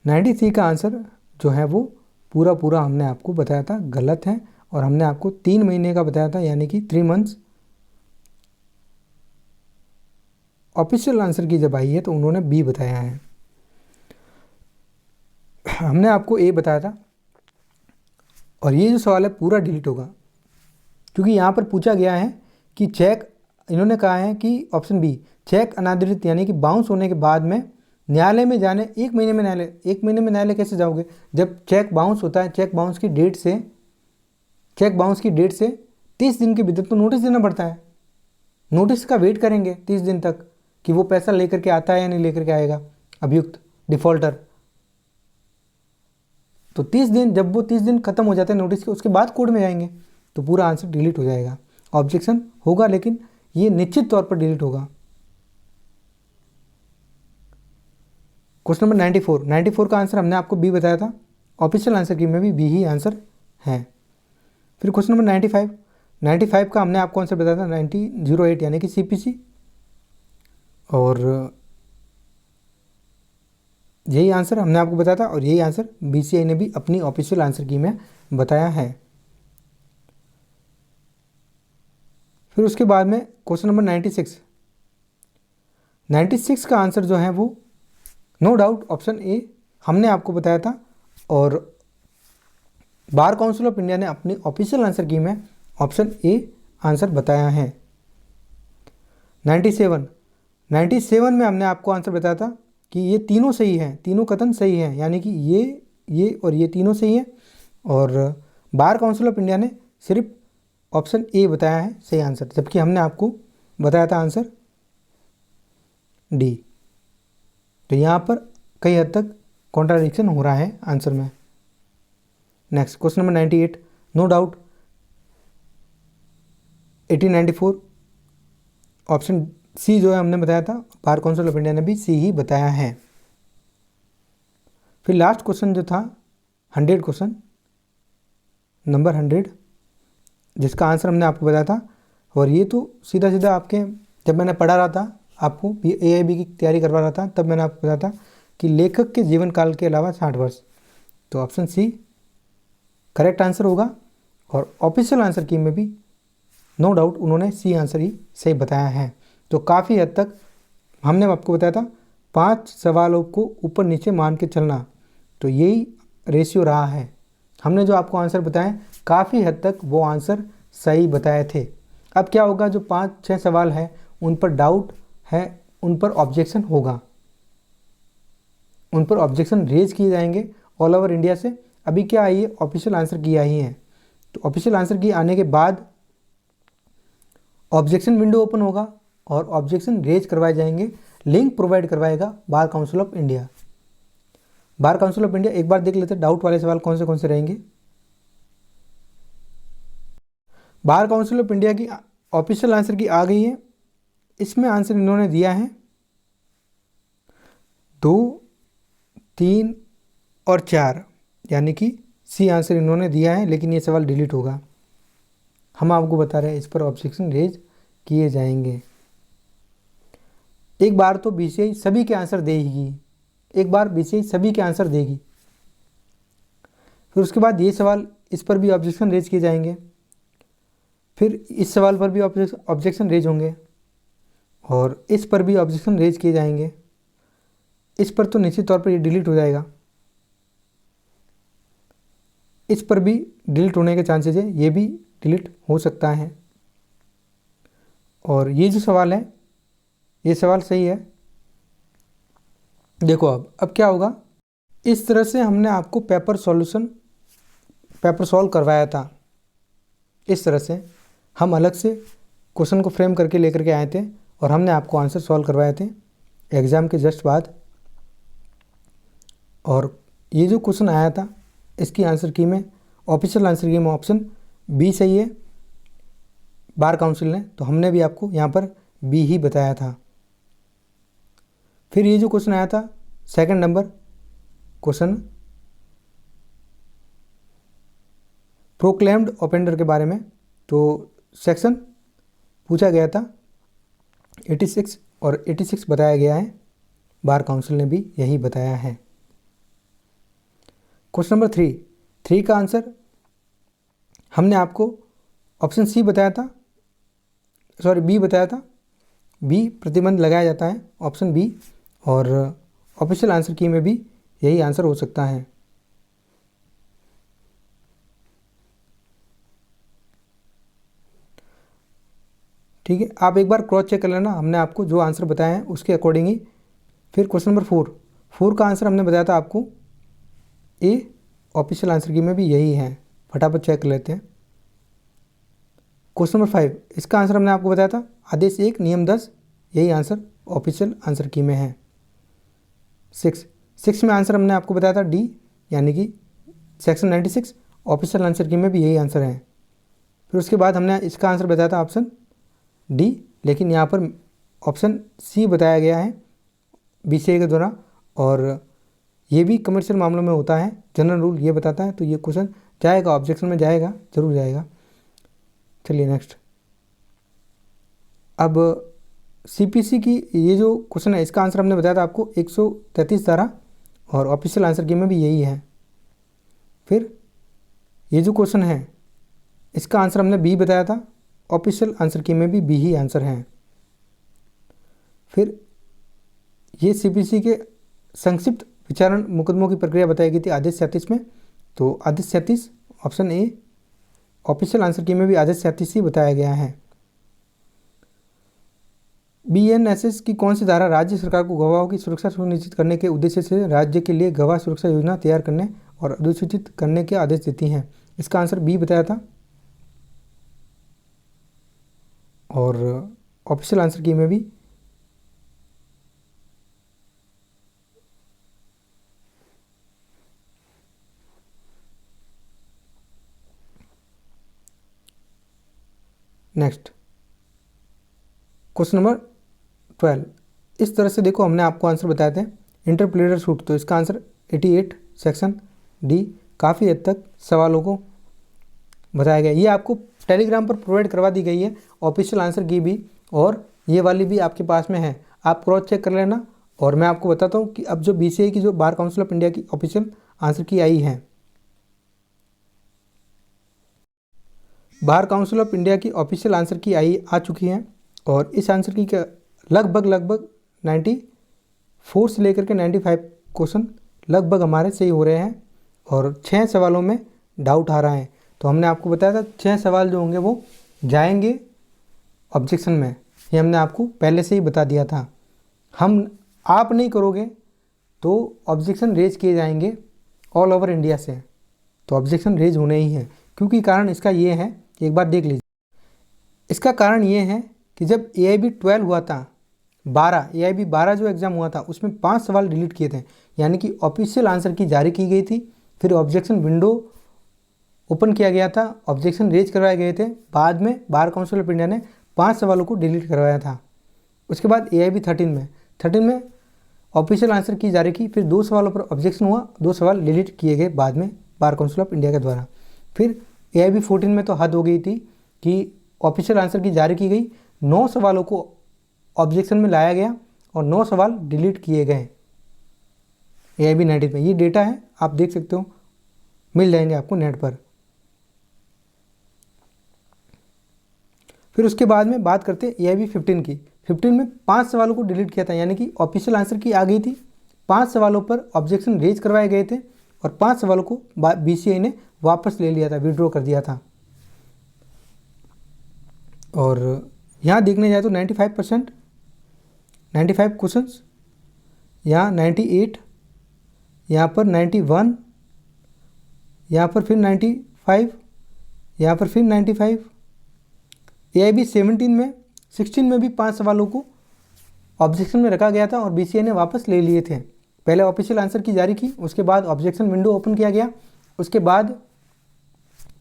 93 का आंसर जो है वो पूरा हमने आपको बताया था गलत है, और हमने आपको 3 महीने का बताया था, यानी कि 3 मंथ्स। ऑफिशियल आंसर की जब आई है तो उन्होंने बी बताया है, हमने आपको ए बताया था। और ये जो सवाल है पूरा डिलीट होगा, क्योंकि यहाँ पर पूछा गया है कि चेक, इन्होंने कहा है कि ऑप्शन बी, चेक अनादृत यानी कि बाउंस होने के बाद में न्यायालय में जाने 1 महीने में न्यायालय कैसे जाओगे जब चेक बाउंस होता है। चेक बाउंस की डेट से 30 दिन के भीतर तो नोटिस देना पड़ता है। नोटिस का वेट करेंगे 30 दिन तक कि वो पैसा लेकर के आता है या नहीं लेकर के आएगा अभियुक्त डिफॉल्टर। तो 30 दिन, जब वो 30 दिन खत्म हो जाते हैं नोटिस के, उसके बाद कोर्ट में जाएंगे तो पूरा आंसर डिलीट हो जाएगा। ऑब्जेक्शन होगा लेकिन ये निश्चित तौर पर डिलीट होगा। क्वेश्चन नंबर 94 का आंसर हमने आपको बी बताया था, ऑफिशियल आंसर की में भी बी ही आंसर है। फिर क्वेश्चन नंबर 95 का हमने आपको आंसर बताया था 9008 यानी कि सीपीसी, और यही आंसर हमने आपको बताया था, और यही आंसर बीसीआई ने भी अपनी ऑफिशियल आंसर की में बताया है। फिर उसके बाद में क्वेश्चन नंबर 96 का आंसर जो है वो नो डाउट ऑप्शन ए हमने आपको बताया था, और बार काउंसिल ऑफ इंडिया ने अपनी ऑफिशियल आंसर की में ऑप्शन ए आंसर बताया है। 97 में हमने आपको आंसर बताया था कि ये तीनों सही हैं, तीनों कथन सही हैं, यानी कि ये और ये तीनों सही है, और बार काउंसिल ऑफ इंडिया ने सिर्फ ऑप्शन ए बताया है सही आंसर, जबकि हमने आपको बताया था आंसर डी। तो यहाँ पर कई हद तक कॉन्ट्राडिक्शन हो रहा है आंसर में। Next question number 98, no doubt 1894 option C जो है हमने बताया था, बार काउंसिल ऑफ इंडिया ने भी सी ही बताया है। फिर लास्ट क्वेश्चन जो था 100 क्वेश्चन नंबर 100, जिसका आंसर हमने आपको बताया था, और ये तो सीधा आपके, जब मैंने पढ़ा रहा था आपको AIB की तैयारी करवा रहा था तब मैंने आपको बताया था कि लेखक के जीवन काल के अलावा 60 वर्ष, तो ऑप्शन सी करेक्ट आंसर होगा। और ऑफिशियल आंसर की में भी नो डाउट उन्होंने सी आंसर ही सही बताया है। तो काफ़ी हद तक हमने आपको बताया था 5 सवालों को ऊपर नीचे मान के चलना, तो यही रेशियो रहा है। हमने जो आपको आंसर बताए काफ़ी हद तक वो आंसर सही बताए थे। अब क्या होगा, जो 5-6 सवाल हैं उन पर डाउट है, उन पर ऑब्जेक्शन होगा, उन पर ऑब्जेक्शन रेज किए जाएंगे ऑल ओवर इंडिया से। अभी क्या आई है, ऑफिशियल आंसर की आई है, तो ऑफिशियल आंसर की आने के बाद ऑब्जेक्शन विंडो ओपन होगा और ऑब्जेक्शन रेज करवाए जाएंगे। लिंक प्रोवाइड करवाएगा बार council of India. Bar council of India, एक बार देख लेते हैं डाउट वाले सवाल कौन से रहेंगे। बार काउंसिल ऑफ इंडिया की ऑफिशियल आंसर की आ गई है, इसमें आंसर इन्होंने दिया है 2, 3 और 4, यानी कि सी आंसर इन्होंने दिया है, लेकिन ये सवाल डिलीट होगा। हम आपको बता रहे हैं इस पर ऑब्जेक्शन रेज किए जाएंगे। एक बार तो बीसीआई सभी के आंसर देगी, फिर उसके बाद ये सवाल, इस पर भी ऑब्जेक्शन रेज किए जाएंगे, फिर इस सवाल पर भी ऑब्जेक्शन रेज होंगे, और इस पर भी ऑब्जेक्शन रेज किए जाएंगे। इस पर तो निश्चित तौर पर ये डिलीट हो जाएगा, इस पर भी डिलीट होने के चांसेस है, ये भी डिलीट हो सकता है। और ये जो सवाल है, ये सवाल सही है। देखो अब क्या होगा, इस तरह से हमने आपको पेपर सॉल्व करवाया था। इस तरह से हम अलग से क्वेश्चन को फ्रेम करके लेकर के आए थे और हमने आपको आंसर सॉल्व करवाए थे। एग्ज़ाम के जस्ट बाद। और ये जो क्वेश्चन आया था इसकी आंसर की में, ऑफिशियल आंसर की में ऑप्शन बी सही है बार काउंसिल ने, तो हमने भी आपको यहाँ पर बी ही बताया था। फिर ये जो क्वेश्चन आया था second number question proclaimed offender के बारे में, तो सेक्शन पूछा गया था 86 और 86 बताया गया है, बार काउंसिल ने भी यही बताया है। क्वेश्चन नंबर 3 का आंसर हमने आपको ऑप्शन सी बताया था, सॉरी बी बताया था, बी प्रतिबंध लगाया जाता है, ऑप्शन बी, और ऑफिशियल आंसर की में भी यही आंसर हो सकता है। ठीक है, आप एक बार क्रॉस चेक कर लेना, हमने आपको जो आंसर बताया है उसके अकॉर्डिंग ही। फिर क्वेश्चन नंबर 4 का आंसर हमने बताया था आपको ए, ऑफिशियल आंसर की में भी यही है, फटाफट चेक कर लेते हैं। क्वेश्चन नंबर 5 इसका आंसर हमने आपको बताया था आदेश 1 नियम 10, यही आंसर ऑफिशियल आंसर की में है। 6 में आंसर हमने आपको बताया था डी, यानी कि सेक्शन 96, ऑफिशियल आंसर की में भी यही आंसर है। फिर उसके बाद हमने इसका आंसर बताया था ऑप्शन डी, लेकिन यहाँ पर ऑप्शन सी बताया गया है BCA के द्वारा, और ये भी कमर्शियल मामलों में होता है, जनरल रूल ये बताता है, तो ये क्वेश्चन जाएगा, ऑब्जेक्शन में जाएगा, जरूर जाएगा। चलिए नेक्स्ट, अब CPC की ये जो क्वेश्चन है इसका आंसर हमने बताया था आपको 133 धारा, और ऑफिशियल आंसर की में भी यही है। फिर ये जो क्वेश्चन है इसका आंसर हमने बी बताया था, ऑफिशियल आंसर की में भी बी ही आंसर है। फिर ये CPC के संक्षिप्त विचारण मुकदमों की प्रक्रिया बताई गई थी आदेश 37 में, तो आदेश 37 option A, official answer key में भी आदेश 37 ही बताया गया है। BNSS की कौन सी धारा राज्य सरकार को गवाहों की सुरक्षा सुनिश्चित करने के उद्देश्य से राज्य के लिए गवाह सुरक्षा योजना तैयार करने और अधिसूचित करने के आदेश देती हैं? इसका आंसर बी बताया था, और ऑफिशियल आंसर की में भी नेक्स्ट क्वेश्चन नंबर 12, इस तरह से देखो हमने आपको आंसर बताए थे इंटरप्लेटर सूट, तो इसका आंसर 88 सेक्शन डी, काफ़ी हद तक सवालों को बताया गया। ये आपको टेलीग्राम पर प्रोवाइड करवा दी गई है, ऑफिशियल आंसर की भी, और ये वाली भी आपके पास में है, आप क्रॉस चेक कर लेना। और मैं आपको बताता हूँ कि अब जो BCA की जो बार काउंसिल ऑफ इंडिया की ऑफिशियल आंसर की आई है, बार काउंसिल ऑफ इंडिया की ऑफिशियल आंसर की आ चुकी है, और इस आंसर की लगभग 94 से लेकर के 95 क्वेश्चन लगभग हमारे सही हो रहे हैं, और 6 सवालों में डाउट आ रहा है। तो हमने आपको बताया था 6 सवाल जो होंगे वो जाएंगे ऑब्जेक्शन में, ये हमने आपको पहले से ही बता दिया था। आप नहीं करोगे तो ऑब्जेक्शन रेज किए जाएंगे ऑल ओवर इंडिया से, तो ऑब्जेक्शन रेज होने ही है, क्योंकि कारण इसका ये है, एक बार देख लीजिए। इसका कारण ये है कि जब AIB 12 हुआ था, 12 जो एग्ज़ाम हुआ था उसमें 5 सवाल डिलीट किए थे, यानी कि ऑफिशियल आंसर की जारी की गई थी, फिर ऑब्जेक्शन विंडो ओपन किया गया था, ऑब्जेक्शन रेज करवाए गए थे, बाद में बार काउंसिल ऑफ इंडिया ने 5 सवालों को डिलीट करवाया था। उसके बाद AIB 13 में ऑफिशियल आंसर की जारी की, फिर 2 सवालों पर ऑब्जेक्शन हुआ, 2 सवाल डिलीट किए गए बाद में बार काउंसिल ऑफ इंडिया के द्वारा। फिर AIB 14 में तो हद हो गई थी कि ऑफिशियल आंसर की जारी की गई, 9 सवालों को ऑब्जेक्शन में लाया गया और 9 सवाल डिलीट किए गए AIB 19 में। ये डेटा है, आप देख सकते हो, मिल जाएंगे आपको नेट पर। फिर उसके बाद में बात करते हैं AIB 15 की। 15 में 5 सवालों को डिलीट किया था, यानी कि ऑफिशियल आंसर की आ गई थी, 5 सवालों पर ऑब्जेक्शन रेज करवाए गए थे, और 5 सवालों को BCA ने वापस ले लिया था, विड्रॉ कर दिया था। और यहाँ देखने जाए तो 95 क्वेश्चंस, यहाँ 98, यहाँ पर 91, यहाँ पर फिर 95, यहाँ पर फिर 95। AIB 16 में भी 5 सवालों को ऑब्जेक्शन में रखा गया था और बीसीए ने वापस ले लिए थे। पहले ऑफिशियल आंसर की जारी की, उसके बाद ऑब्जेक्शन विंडो ओपन किया गया, उसके बाद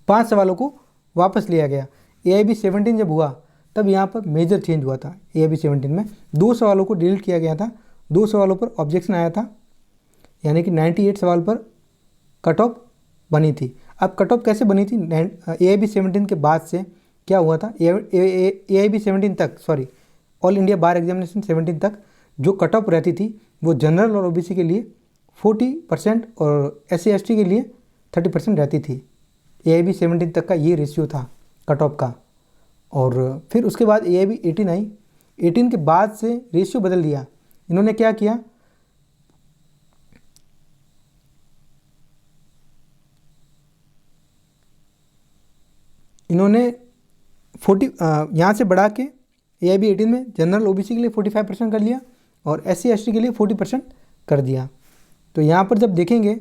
5 सवालों को वापस लिया गया। AIB 17 जब हुआ तब यहाँ पर मेजर चेंज हुआ था। AIB 17 में 2 सवालों को डिलीट किया गया था, 2 सवालों पर ऑब्जेक्शन आया था, यानी कि 98 सवाल पर कट ऑफ बनी थी। अब कट ऑफ कैसे बनी थी? AIB 17 के बाद से क्या हुआ था? AIB 17 तक, सॉरी, ऑल इंडिया बार एग्जामिनेशन 17 तक जो कट ऑफ रहती थी वो जनरल और OBC के लिए 40% और SC ST के लिए 30% रहती थी। AIB 17 तक का ये रेशियो था कट ऑफ का। और फिर उसके बाद AIB 18 आई। 18 के बाद से रेशियो बदल दिया। इन्होंने क्या किया? इन्होंने 40 यहाँ से बढ़ा के AIB 18 में जनरल OBC के लिए 45% कर लिया और SC ST के लिए 40% कर दिया। तो यहाँ पर जब देखेंगे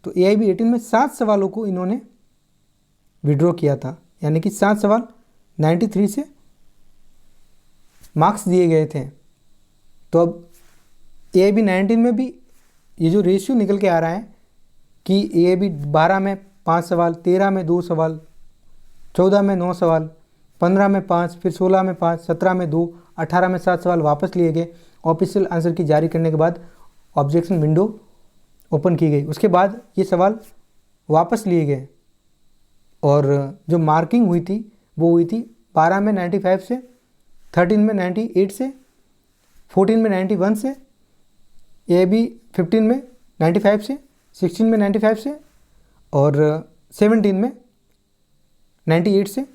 तो AIB 18 में 7 सवालों को इन्होंने विड्रॉ किया था, यानी कि 7 सवाल 93 से मार्क्स दिए गए थे। तो अब AIB 19 में भी ये जो रेशियो निकल के आ रहा है कि AIB 12 में 5 सवाल, 13 में 2 सवाल, 14 में 9 सवाल, 15 में 5, फिर 16 में 5, 17 में 2, 18 में 7 सवाल वापस लिए गए। ऑफिशियल आंसर की जारी करने के बाद ऑब्जेक्शन विंडो ओपन की गई, उसके बाद ये सवाल वापस लिए गए और जो मार्किंग हुई थी वो हुई थी 12 में 95 से, 13 में 98 से, 14 में 91 से, AIB 15 में 95 से, 16 में 95 से और 17 में 98 से,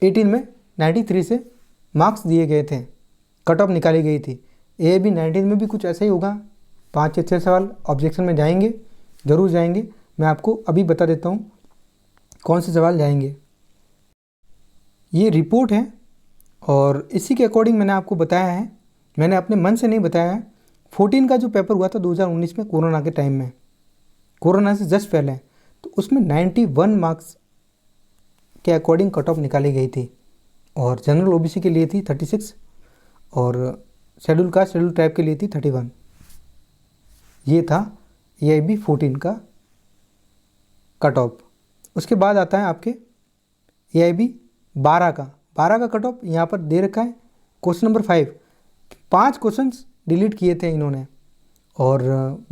18 में 93 से मार्क्स दिए गए थे, कट ऑफ निकाली गई थी। AIB 19 में भी कुछ ऐसा ही होगा, 5 से 6 सवाल ऑब्जेक्शन में जाएंगे, ज़रूर जाएंगे। मैं आपको अभी बता देता हूँ कौन से सवाल जाएंगे। ये रिपोर्ट है और इसी के अकॉर्डिंग मैंने आपको बताया है, मैंने अपने मन से नहीं बताया है। 14 का जो पेपर हुआ था 2019 में कोरोना के टाइम में, कोरोना से जस्ट पहले, तो उसमें 91 मार्क्स के अकॉर्डिंग कट ऑफ निकाली गई थी और जनरल OBC के लिए थी 36 और शेड्यूल कास्ट शेड्यूल ट्राइब के लिए थी 31। ये था AIB 14 का कट ऑफ। उसके बाद आता है आपके AIB 12 का कट ऑफ यहाँ पर दे रखा है। क्वेश्चन नंबर 5 क्वेश्चंस डिलीट किए थे इन्होंने और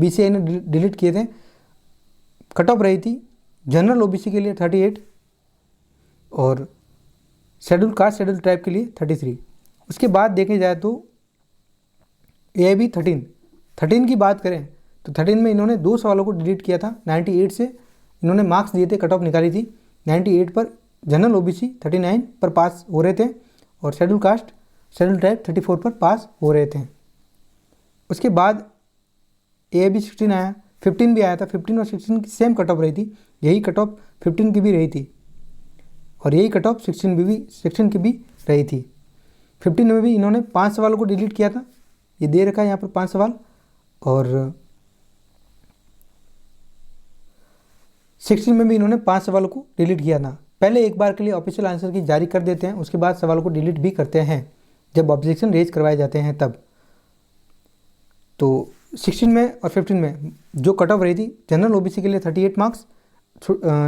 BCI ने डिलीट किए थे। कट ऑफ रही थी जनरल OBC के लिए 38 और शेड्यूल कास्ट शेड्यूल ट्राइब के लिए 33। उसके बाद देखे जाए तो AIB 13 की बात करें तो 13 में इन्होंने 2 सवालों को डिलीट किया था। 98 से इन्होंने मार्क्स दिए थे, कट ऑफ निकाली थी। 98 पर जनरल OBC 39 पर पास हो रहे थे और शेड्यूल कास्ट शेड्यूल ट्राइब 34 पर पास हो रहे थे। उसके बाद AIB 16 आया, 15 भी आया था। 15 और 16 की सेम कट ऑफ रही थी, यही कट ऑफ 15 की भी रही थी और यही कट ऑफ 16 की भी रही थी। 15 में भी इन्होंने 5 सवालों को डिलीट किया था, ये दे रखा है यहाँ पर 5 सवाल, और 16 में भी इन्होंने 5 सवालों को डिलीट किया था। पहले एक बार के लिए ऑफिशियल आंसर की जारी कर देते हैं, उसके बाद सवालों को डिलीट भी करते हैं जब ऑब्जेक्शन रेज करवाए जाते हैं तब। तो 16 में और 15 में जो कट ऑफ रही थी, जनरल OBC के लिए 38 marks,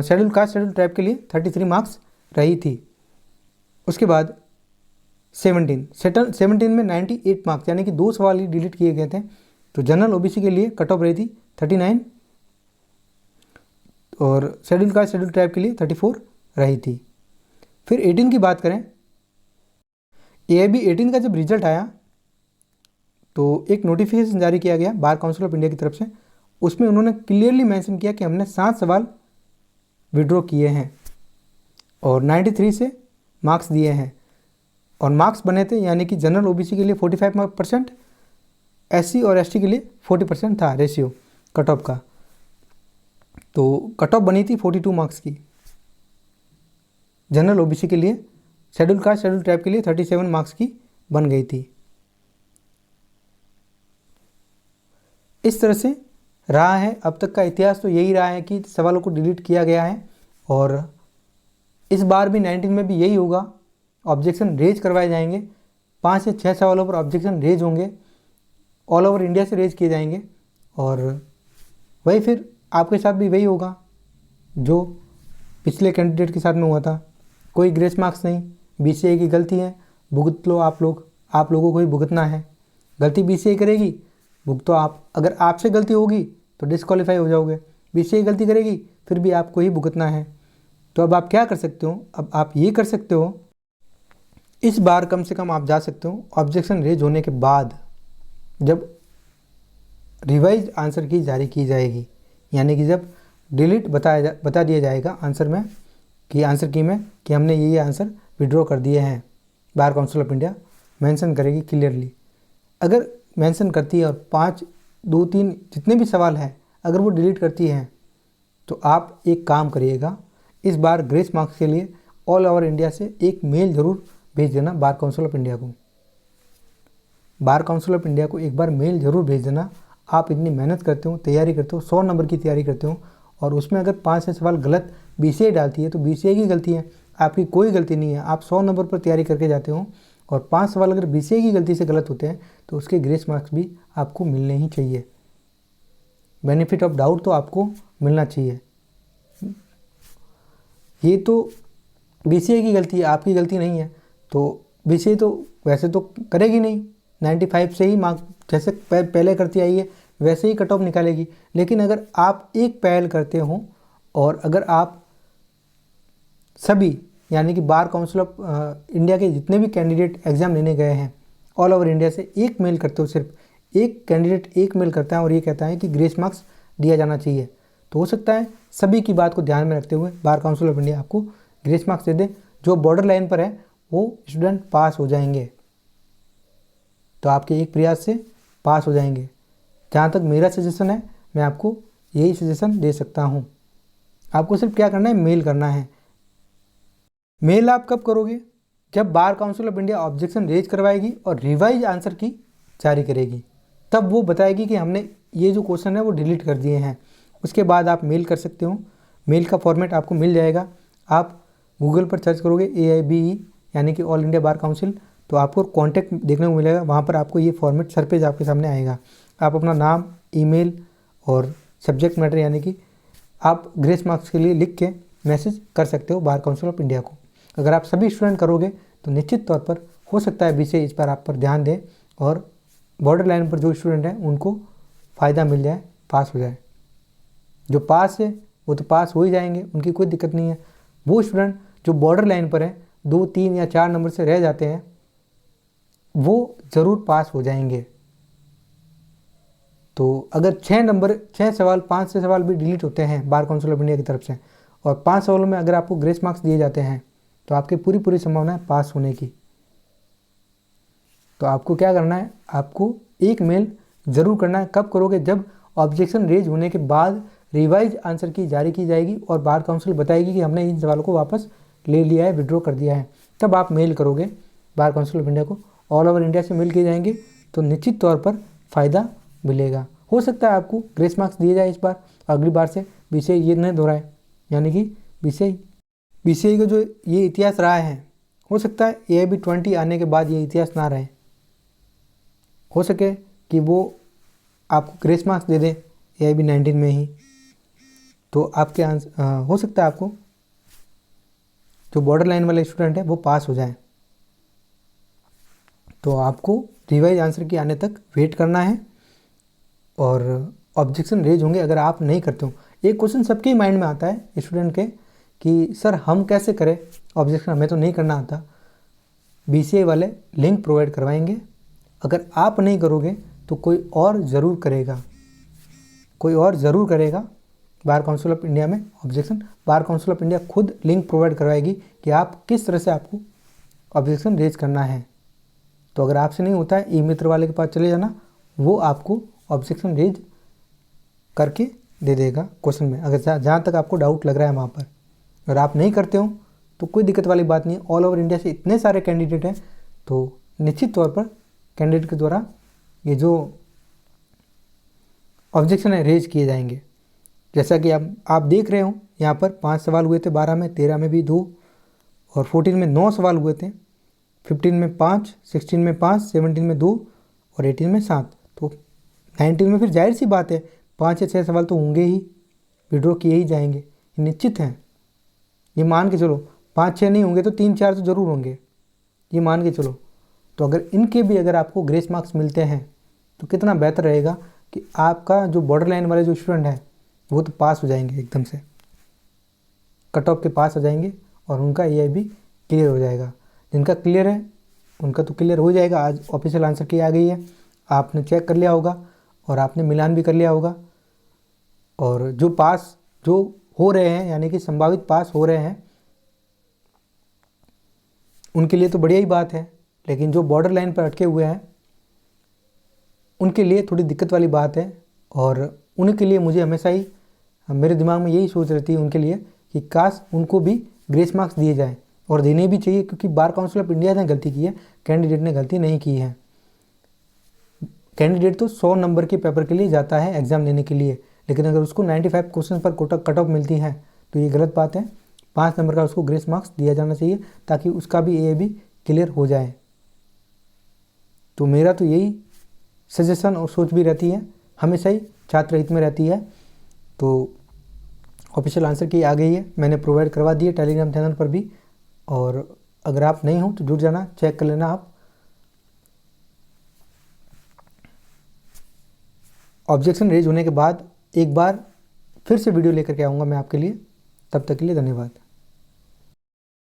schedule caste schedule tribe के लिए 33 मार्क्स रही थी। उसके बाद 17 में 98 मार्क्स, यानी कि 2 सवाल ही डिलीट किए गए थे। तो जनरल OBC के लिए कट ऑफ रही थी 39 और शेड्यूल कास्ट शेड्यूल ट्राइब के लिए 34 रही थी। फिर 18 की बात करें, AIB 18 का जब रिजल्ट आया तो एक नोटिफिकेशन जारी किया गया बार काउंसिल ऑफ इंडिया की तरफ से। उसमें उन्होंने क्लियरली मेंशन किया कि हमने 7 सवाल विड्रॉ किए हैं और 93 से मार्क्स दिए हैं और मार्क्स बने थे, यानी कि जनरल OBC के लिए 45%, SC और ST के लिए 40% था रेशियो कट ऑफ का। तो कट ऑफ बनी थी 42 मार्क्स की जनरल OBC के लिए, शेड्यूल कास्ट शेड्यूल ट्राइब के लिए 37 मार्क्स की बन गई थी। इस तरह से रहा है अब तक का इतिहास, तो यही रहा है कि सवालों को डिलीट किया गया है और इस बार भी 19 में भी यही होगा, ऑब्जेक्शन रेज करवाए जाएंगे 5 से 6 सवालों पर ऑब्जेक्शन रेज होंगे, ऑल ओवर इंडिया से रेज किए जाएंगे। और वही फिर आपके साथ भी वही होगा जो पिछले कैंडिडेट के साथ में हुआ था। कोई ग्रेस मार्क्स नहीं, बीसीआई की गलती है, भुगत लो आप लोग, आप लोगों को ही भुगतना है। गलती बीसीआई करेगी, भुगतो आप। अगर आपसे गलती होगी तो डिस्क्वालीफाई हो जाओगे, बीसीआई गलती करेगी फिर भी आपको ही भुगतना है। तो अब आप क्या कर सकते हो, अब आप ये कर सकते हो, इस बार कम से कम आप जा सकते हो ऑब्जेक्शन रेज होने के बाद जब रिवाइज आंसर की जारी की जाएगी, यानी कि जब डिलीट बता दिया जाएगा आंसर में कि आंसर की में कि हमने ये आंसर विड्रॉ कर दिए हैं, बार काउंसिल ऑफ इंडिया मेंशन करेगी क्लियरली। अगर मेंशन करती है और 5, 2, 3 जितने भी सवाल हैं अगर वो डिलीट करती हैं तो आप एक काम करिएगा, इस बार ग्रेस मार्क्स के लिए ऑल ओवर इंडिया से एक मेल ज़रूर भेज देना बार काउंसिल ऑफ इंडिया को। बार काउंसिल ऑफ इंडिया को एक बार मेल ज़रूर भेज देना। आप इतनी मेहनत करते हो, तैयारी करते हो, 100 नंबर की तैयारी करते हो और उसमें अगर 5 से सवाल गलत बीसीआई डालती है तो बीसीआई की गलती है, आपकी कोई गलती नहीं है। आप 100 नंबर पर तैयारी करके जाते हो और 5 सवाल अगर बीसीआई की गलती से गलत होते हैं तो उसके ग्रेस मार्क्स भी आपको मिलने ही चाहिए। बेनिफिट ऑफ डाउट तो आपको मिलना चाहिए। ये तो बीसीआई की गलती है, आपकी गलती नहीं है। तो बीसीआई तो वैसे तो करेगी नहीं, 95 से ही मार्क्स जैसे पहले करती आई है वैसे ही कट ऑफ निकालेगी। लेकिन अगर आप एक पहल करते हो और अगर आप सभी यानी कि बार काउंसिल ऑफ इंडिया के जितने भी कैंडिडेट एग्ज़ाम लेने गए हैं ऑल ओवर इंडिया से एक मेल करते हो, सिर्फ एक कैंडिडेट एक मेल करता है और ये कहता है कि ग्रेस मार्क्स दिया जाना चाहिए, तो हो सकता है सभी की बात को ध्यान में रखते हुए बार काउंसिल ऑफ इंडिया आपको ग्रेस मार्क्स दे दे। जो बॉर्डर लाइन पर है वो स्टूडेंट पास हो जाएंगे, तो आपके एक प्रयास से पास हो जाएंगे। जहाँ तक मेरा सजेशन है मैं आपको यही सजेशन दे सकता हूँ। आपको सिर्फ क्या करना है, मेल करना है। मेल आप कब करोगे, जब bar council of India objection raise करवाएगी और रिवाइज आंसर की जारी करेगी, तब वो बताएगी कि हमने ये जो क्वेश्चन है वो डिलीट कर दिए हैं। उसके बाद आप मेल कर सकते हो। मेल का फॉर्मेट आपको मिल जाएगा। आप गूगल पर सर्च करोगे AIBE यानी कि ऑल इंडिया बार काउंसिल, तो आपको कॉन्टैक्ट देखने को मिलेगा। वहाँ पर आपको ये फॉर्मेट सर पेज आपके सामने आएगा। आप अपना नाम, ईमेल और सब्जेक्ट मैटर यानी कि आप ग्रेस मार्क्स के लिए लिख के मैसेज कर सकते हो बार काउंसिल ऑफ इंडिया को। अगर आप सभी स्टूडेंट करोगे तो निश्चित तौर पर हो सकता है बीसीआई इस पर आप पर ध्यान दें और बॉर्डर लाइन पर जो स्टूडेंट हैं उनको फ़ायदा मिल जाए, पास हो जाए। जो पास है वो तो पास हो ही जाएंगे, उनकी कोई दिक्कत नहीं है। वो स्टूडेंट जो बॉर्डर लाइन पर हैं, 2, 3 या 4 नंबर से रह जाते हैं, वो ज़रूर पास हो जाएंगे। तो अगर 6 सवाल 5 से सवाल भी डिलीट होते हैं बार काउंसिल ऑफ इंडिया की तरफ से और 5 सवालों में अगर आपको ग्रेस मार्क्स दिए जाते हैं तो आपकी पूरी संभावना है पास होने की। तो आपको क्या करना है, आपको एक मेल ज़रूर करना है। कब करोगे, जब ऑब्जेक्शन रेज होने के बाद रिवाइज आंसर की जारी की जाएगी और बार काउंसिल बताएगी कि हमने इन सवालों को वापस ले लिया है, विड्रॉ कर दिया है, तब आप मेल करोगे बार काउंसिल ऑफ इंडिया को। ऑल ओवर इंडिया से मेल किए जाएंगे तो निश्चित तौर पर फ़ायदा मिलेगा। हो सकता है आपको ग्रेस मार्क्स दिए जाए इस बार, अगली बार से बीसीआई ये नहीं दोहराए, यानी कि बीसीआई का जो ये इतिहास रहा है, हो सकता है AIB 20 आने के बाद ये इतिहास ना रहे। हो सके कि वो आपको ग्रेस मार्क्स दे दे AIB 19 में ही, तो आपके हो सकता है आपको जो बॉर्डर लाइन वाले स्टूडेंट है वो पास हो जाए। तो आपको रिवाइज आंसर की आने तक वेट करना है और ऑब्जेक्शन रेज होंगे अगर आप नहीं करते हो। एक क्वेश्चन सबके माइंड में आता है स्टूडेंट के कि सर हम कैसे करें ऑब्जेक्शन, हमें तो नहीं करना आता। बीसीआई वाले लिंक प्रोवाइड करवाएंगे, अगर आप नहीं करोगे तो कोई और ज़रूर करेगा। बार काउंसिल ऑफ इंडिया में objection bar council of India खुद लिंक प्रोवाइड करवाएगी कि आप किस तरह से आपको ऑब्जेक्शन रेज करना है। तो अगर आपसे नहीं होता है, ई मित्र वाले के पास चले जाना, वो आपको ऑब्जेक्शन रेज करके दे देगा क्वेश्चन में, अगर जहाँ तक आपको डाउट लग रहा है वहाँ पर। अगर आप नहीं करते हो तो कोई दिक्कत वाली बात नहीं है। ऑल ओवर इंडिया से इतने सारे कैंडिडेट हैं तो निश्चित तौर पर कैंडिडेट के द्वारा ये जो ऑब्जेक्शन है रेज किए जाएंगे। जैसा कि आप देख रहे हो यहाँ पर 5 सवाल हुए थे, 12 में, 13 में भी 2 और 14 में 9 सवाल हुए थे। 15 में 5, 16 में 5, 17 में 2 और 18 में 7। तो 19 में फिर जाहिर सी बात है 5 या 6 सवाल तो होंगे ही, विड्रॉ किए ही जाएंगे, ये निश्चित हैं। ये मान के चलो 5-6 नहीं होंगे तो 3-4 तो ज़रूर होंगे, ये मान के चलो। तो अगर इनके भी अगर आपको ग्रेस मार्क्स मिलते हैं तो कितना बेहतर रहेगा कि आपका जो बॉर्डर लाइन वाले जो स्टूडेंट हैं वो तो पास हो जाएंगे, एकदम से कट ऑफ के पास हो जाएंगे और उनका ये भी क्लियर हो जाएगा। जिनका क्लियर है उनका तो क्लियर हो जाएगा। आज ऑफिशियल आंसर की आ गई है, आपने चेक कर लिया होगा और आपने मिलान भी कर लिया होगा। और जो पास जो हो रहे हैं यानी कि संभावित पास हो रहे हैं उनके लिए तो बढ़िया ही बात है, लेकिन जो बॉर्डर लाइन पर अटके हुए हैं उनके लिए थोड़ी दिक्कत वाली बात है। और उनके लिए मुझे हमेशा ही मेरे दिमाग में यही सोच रहती है उनके लिए कि काश उनको भी ग्रेस मार्क्स दिए जाएं, और देने भी चाहिए, क्योंकि बार काउंसिल ऑफ इंडिया ने गलती की है, कैंडिडेट ने गलती नहीं की है। कैंडिडेट तो 100 नंबर के पेपर के लिए जाता है एग्ज़ाम देने के लिए, लेकिन अगर उसको 95 क्वेश्चन पर कट ऑफ मिलती है तो ये गलत बात है। 5 नंबर का उसको ग्रेस मार्क्स दिया जाना चाहिए ताकि उसका भी ए भी क्लियर हो जाए। तो मेरा तो यही सजेशन और सोच भी रहती है, हमेशा ही छात्र हित में रहती है। तो ऑफिशियल आंसर की आ गई है, मैंने प्रोवाइड करवा दी है टेलीग्राम चैनल पर भी, और अगर आप नहीं हो तो जुड़ जाना, चेक कर लेना आप। ऑब्जेक्शन रेज होने के बाद एक बार फिर से वीडियो लेकर के आऊँगा मैं आपके लिए। तब तक के लिए धन्यवाद।